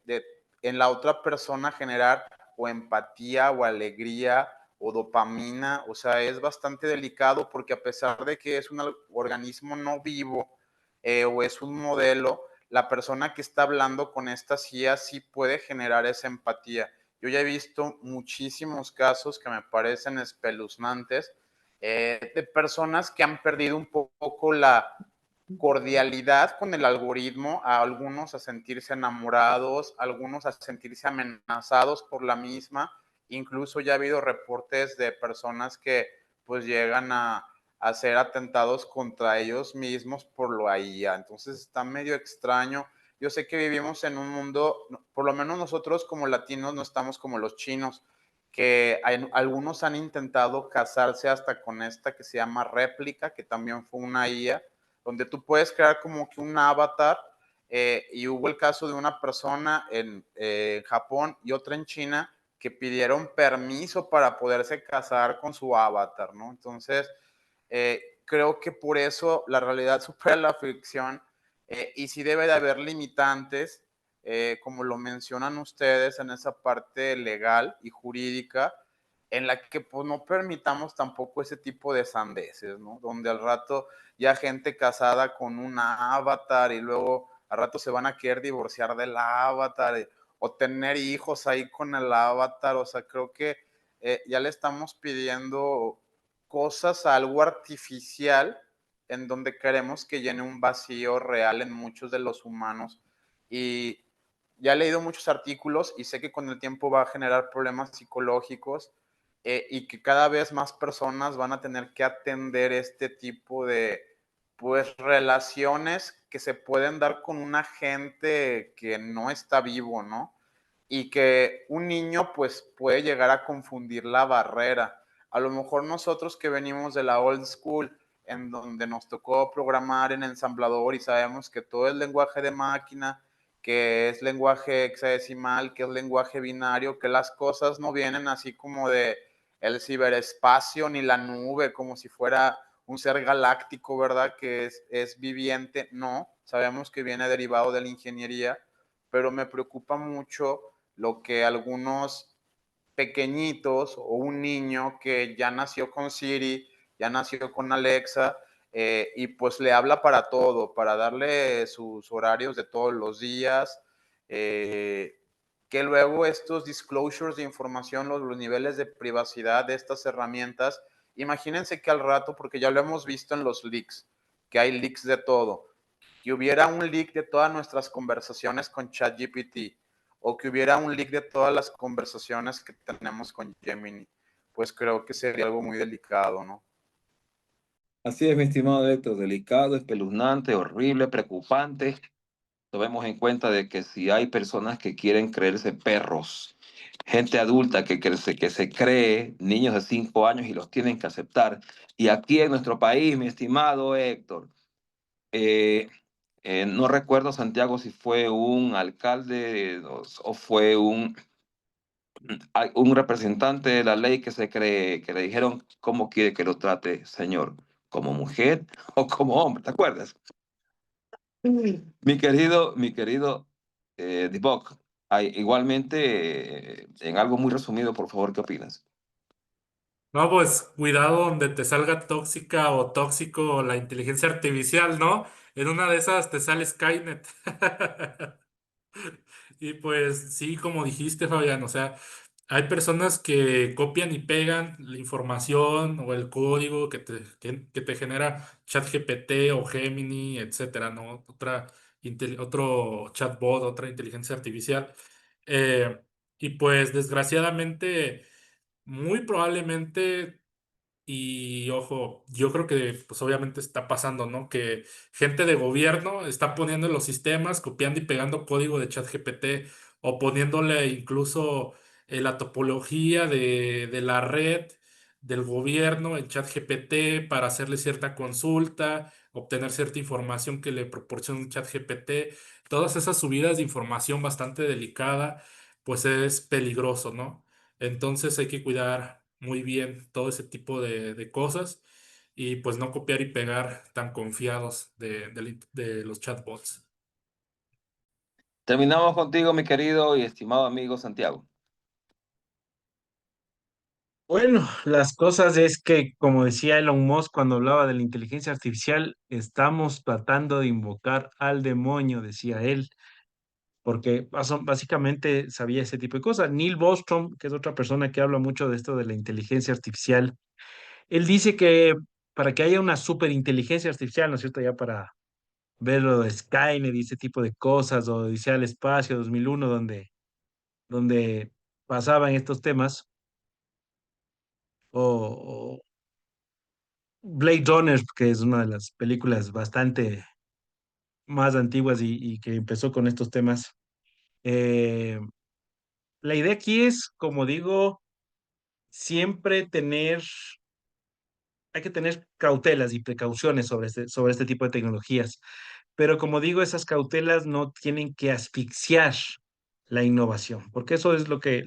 en la otra persona generar o empatía o alegría o dopamina. O sea, es bastante delicado porque a pesar de que es un organismo no vivo o es un modelo, la persona que está hablando con esta CIA sí puede generar esa empatía. Yo ya he visto muchísimos casos que me parecen espeluznantes de personas que han perdido un poco la cordialidad con el algoritmo, a algunos a sentirse enamorados, a algunos a sentirse amenazados por la misma. Incluso ya ha habido reportes de personas que pues llegan a hacer atentados contra ellos mismos por lo IA. Entonces está medio extraño. Yo sé que vivimos en un mundo, por lo menos nosotros como latinos no estamos como los chinos, que algunos han intentado casarse hasta con esta que se llama réplica, que también fue una IA, donde tú puedes crear como que un avatar, y hubo el caso de una persona en Japón y otra en China que pidieron permiso para poderse casar con su avatar, ¿no? Entonces, creo que por eso la realidad supera la ficción, y sí debe de haber limitantes, como lo mencionan ustedes en esa parte legal y jurídica, en la que pues no permitamos tampoco ese tipo de sandeces, ¿no? Donde al rato ya gente casada con un avatar y luego al rato se van a querer divorciar del avatar, o tener hijos ahí con el avatar. O sea, creo que ya le estamos pidiendo cosas a algo artificial en donde queremos que llene un vacío real en muchos de los humanos. Y ya he leído muchos artículos y sé que con el tiempo va a generar problemas psicológicos, y que cada vez más personas van a tener que atender este tipo de pues relaciones que se pueden dar con una gente que no está vivo, ¿no? Y que un niño pues puede llegar a confundir la barrera. A lo mejor nosotros que venimos de la old school, en donde nos tocó programar en ensamblador y sabemos que todo es lenguaje de máquina, que es lenguaje hexadecimal, que es lenguaje binario, que las cosas no vienen así como de el ciberespacio ni la nube, como si fuera un ser galáctico, ¿verdad? Que es viviente. No, sabemos que viene derivado de la ingeniería, pero me preocupa mucho lo que algunos pequeñitos o un niño que ya nació con Siri, ya nació con Alexa, y pues le habla para todo, para darle sus horarios de todos los días, que luego estos disclosures de información, los niveles de privacidad de estas herramientas, imagínense que al rato, porque ya lo hemos visto en los leaks, que hay leaks de todo, que hubiera un leak de todas nuestras conversaciones con ChatGPT, o que hubiera un leak de todas las conversaciones que tenemos con Gemini, pues creo que sería algo muy delicado, ¿no? Así es, mi estimado Héctor, delicado, espeluznante, horrible, preocupante. Tomemos en cuenta de que si hay personas que quieren creerse perros, gente adulta que se cree niños de 5 años y los tienen que aceptar. Y aquí en nuestro país, mi estimado Héctor, eh, no recuerdo, Santiago, si fue un alcalde o fue un representante de la ley que se cree, que le dijeron cómo quiere que lo trate, señor, como mujer o como hombre, ¿te acuerdas? Mi querido Dibok, igualmente, en algo muy resumido, por favor, ¿qué opinas? No, pues cuidado donde te salga tóxica o tóxico la inteligencia artificial, ¿no? En una de esas te sale Skynet. Y pues sí, como dijiste, Fabián, o sea, hay personas que copian y pegan la información o el código que te genera ChatGPT o Gemini, etcétera, ¿no? Otro chatbot, otra inteligencia artificial. Eh, Y pues desgraciadamente, muy probablemente, y ojo, yo creo que pues obviamente está pasando, ¿no? Que gente de gobierno está poniendo en los sistemas, copiando y pegando código de ChatGPT o poniéndole incluso la topología de la red del gobierno en ChatGPT para hacerle cierta consulta, obtener cierta información que le proporciona un ChatGPT. Todas esas subidas de información bastante delicada, pues es peligroso, ¿no? Entonces hay que cuidar muy bien todo ese tipo de cosas y pues no copiar y pegar tan confiados de los chatbots. Terminamos contigo, mi querido y estimado amigo Santiago. Bueno, las cosas es que, como decía Elon Musk cuando hablaba de la inteligencia artificial, estamos tratando de invocar al demonio, decía él, porque básicamente sabía ese tipo de cosas. Neil Bostrom, que es otra persona que habla mucho de esto de la inteligencia artificial, él dice que para que haya una superinteligencia artificial, ¿no es cierto? Ya para ver lo de Skynet y ese tipo de cosas, o Odisea al Espacio 2001, donde pasaban estos temas, o Blade Runner, que es una de las películas bastante más antiguas y que empezó con estos temas. Eh, la idea aquí es, como digo, siempre hay que tener cautelas y precauciones sobre este tipo de tecnologías. Pero como digo, esas cautelas no tienen que asfixiar la innovación, porque eso es lo que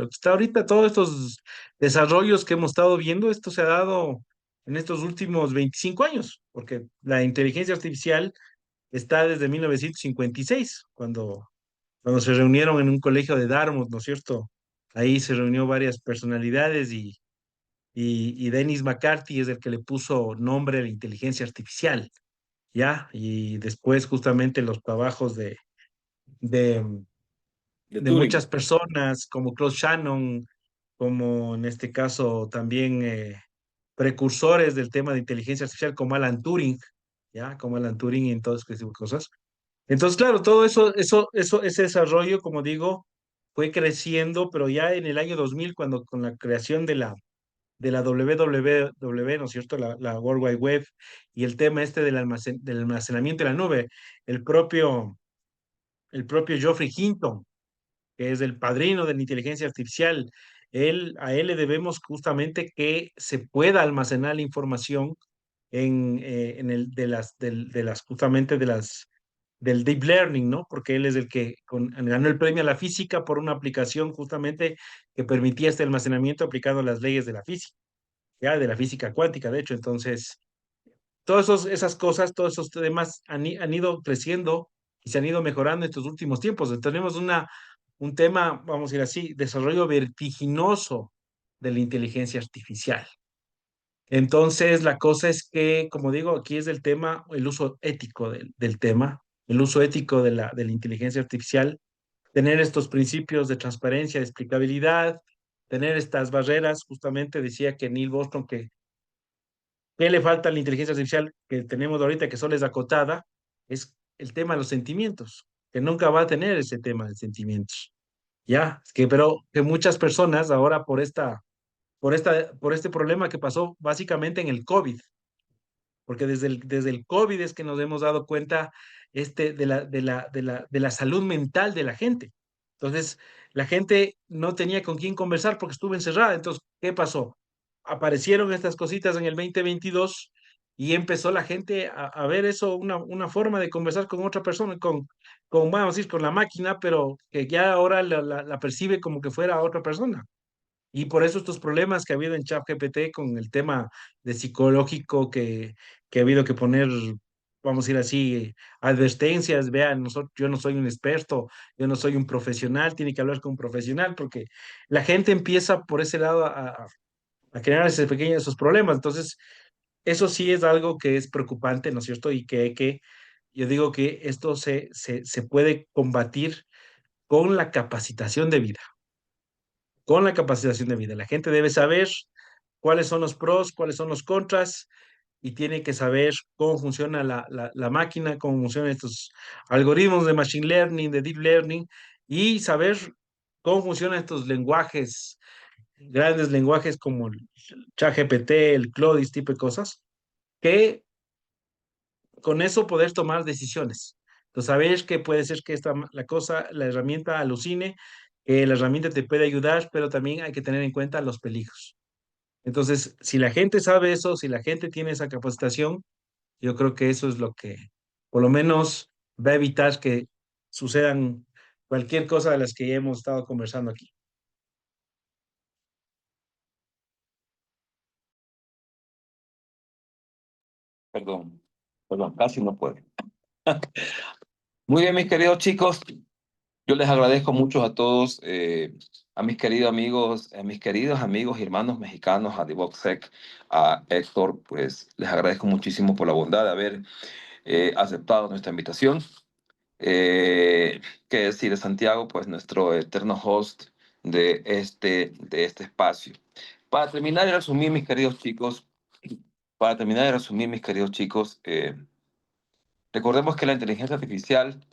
está ahorita, todos estos desarrollos que hemos estado viendo, esto se ha dado en estos últimos 25 años, porque la inteligencia artificial está desde 1956, cuando se reunieron en un colegio de Dartmouth, ¿no es cierto? Ahí se reunió varias personalidades y Dennis McCarthy es el que le puso nombre a la inteligencia artificial, ¿ya? Y después justamente los trabajos de, De de Turing. muchas personas como Claude Shannon, como en este caso también precursores del tema de inteligencia artificial como Alan Turing, ¿ya? Como Alan Turing y todo ese tipo de cosas. Entonces, claro, todo ese desarrollo, como digo, fue creciendo, pero ya en el año 2000, cuando con la creación de la WWW, ¿no es cierto? La World Wide Web y el tema este del almacenamiento en la nube, el propio, el propio Geoffrey Hinton, que es el padrino de la inteligencia artificial, a él le debemos justamente que se pueda almacenar la información justamente del deep learning, ¿no? Porque él es el que ganó el premio a la física por una aplicación justamente que permitía este almacenamiento aplicando las leyes de la física, ya de la física cuántica, de hecho. Entonces, esas cosas, todos esos temas han ido creciendo y se han ido mejorando en estos últimos tiempos. Entonces, tenemos un tema, vamos a decir así, desarrollo vertiginoso de la inteligencia artificial. Entonces, la cosa es que, como digo, aquí es el tema, el uso ético del tema, el uso ético de la inteligencia artificial, tener estos principios de transparencia, de explicabilidad, tener estas barreras. Justamente decía que Neil Bostrom que ¿qué le falta a la inteligencia artificial que tenemos ahorita, que solo es acotada? Es el tema de los sentimientos, que nunca va a tener ese tema de sentimientos. Ya, pero que muchas personas ahora por este problema que pasó básicamente en el COVID, porque desde el COVID es que nos hemos dado cuenta de la salud mental de la gente. Entonces, la gente no tenía con quién conversar porque estuvo encerrada. Entonces, ¿qué pasó? Aparecieron estas cositas en el 2022 y empezó la gente a ver eso, una forma de conversar con otra persona, vamos a decir, con la máquina, pero que ya ahora la percibe como que fuera otra persona. Y por eso estos problemas que ha habido en ChatGPT con el tema de psicológico que ha habido que poner, vamos a decir así, advertencias, vean, yo no soy un experto, yo no soy un profesional, tiene que hablar con un profesional, porque la gente empieza por ese lado a crear esos problemas. Entonces, eso sí es algo que es preocupante, ¿no es cierto? Y yo digo que esto se puede combatir con la capacitación de vida, con la capacitación de vida. La gente debe saber cuáles son los pros, cuáles son los contras y tiene que saber cómo funciona la máquina, cómo funcionan estos algoritmos de machine learning, de deep learning y saber cómo funcionan estos lenguajes, grandes lenguajes como el ChatGPT, el Claude, este tipo de cosas, que con eso poder tomar decisiones. Entonces, sabes que puede ser que la herramienta alucine, que la herramienta te puede ayudar, pero también hay que tener en cuenta los peligros. Entonces, si la gente sabe eso, si la gente tiene esa capacitación, yo creo que eso es lo que, por lo menos, va a evitar que sucedan cualquier cosa de las que ya hemos estado conversando aquí. Perdón, perdón, casi no puedo. Muy bien, mis queridos chicos, yo les agradezco mucho a todos, a mis queridos amigos, y hermanos mexicanos, a Divoxec, a Héctor, pues les agradezco muchísimo por la bondad de haber aceptado nuestra invitación. Qué decir de Santiago, pues nuestro eterno host de este espacio. Para terminar y resumir, mis queridos chicos, recordemos que la inteligencia artificial,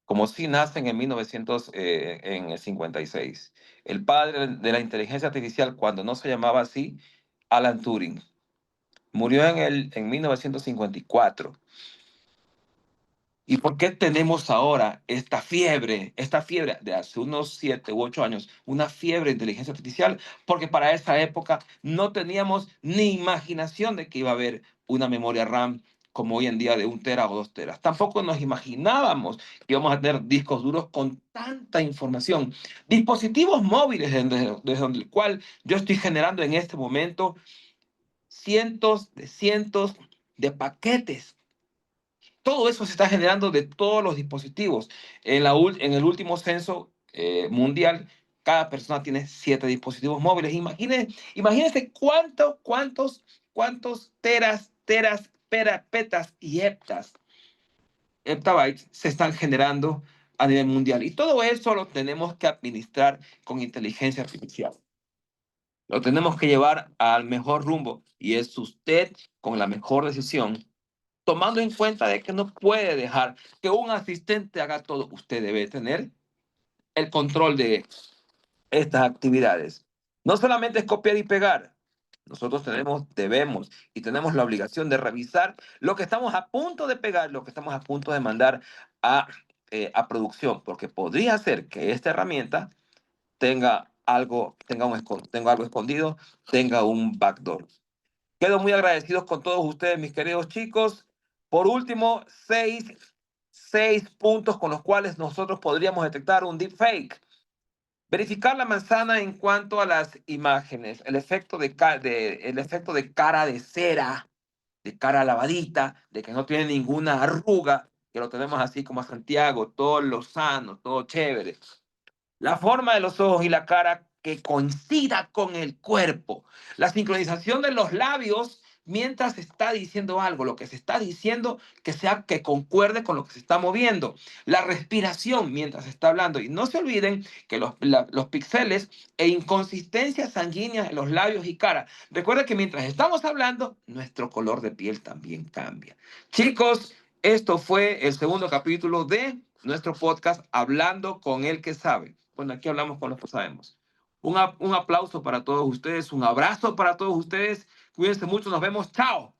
como si nace en el 1900, en el 56. El padre de la inteligencia artificial, cuando no se llamaba así, Alan Turing, murió en 1954. ¿Y por qué tenemos ahora esta fiebre de hace unos 7 u 8 años, una fiebre de inteligencia artificial? Porque para esa época no teníamos ni imaginación de que iba a haber una memoria RAM como hoy en día de 1 tera o 2 teras. Tampoco nos imaginábamos que íbamos a tener discos duros con tanta información. Dispositivos móviles desde donde el cual yo estoy generando en este momento cientos de paquetes. Todo eso se está generando de todos los dispositivos. En el último censo mundial, cada persona tiene 7 dispositivos móviles. Imagínense cuántos petas y heptabytes se están generando a nivel mundial. Y todo eso lo tenemos que administrar con inteligencia artificial. Lo tenemos que llevar al mejor rumbo. Y es usted con la mejor decisión, tomando en cuenta de que no puede dejar que un asistente haga todo. Usted debe tener el control de estas actividades. No solamente es copiar y pegar. Nosotros debemos y tenemos la obligación de revisar lo que estamos a punto de pegar, lo que estamos a punto de mandar a producción, porque podría ser que esta herramienta tenga algo escondido, tenga un backdoor. Quedo muy agradecidos con todos ustedes, mis queridos chicos. Por último, seis puntos con los cuales nosotros podríamos detectar un deepfake. Verificar la manzana en cuanto a las imágenes, el efecto de cara de cera, de cara lavadita, de que no tiene ninguna arruga, que lo tenemos así como a Santiago, todo lozano, todo chévere. La forma de los ojos y la cara que coincida con el cuerpo. La sincronización de los labios mientras está diciendo algo, lo que se está diciendo que concuerde con lo que se está moviendo. La respiración mientras está hablando. Y no se olviden que los píxeles e inconsistencias sanguíneas en los labios y cara. Recuerda que mientras estamos hablando, nuestro color de piel también cambia. Chicos, esto fue el segundo capítulo de nuestro podcast Hablando con el que sabe. Bueno, aquí hablamos con los que sabemos. Un aplauso para todos ustedes, un abrazo para todos ustedes. Cuídense mucho, nos vemos. Chao.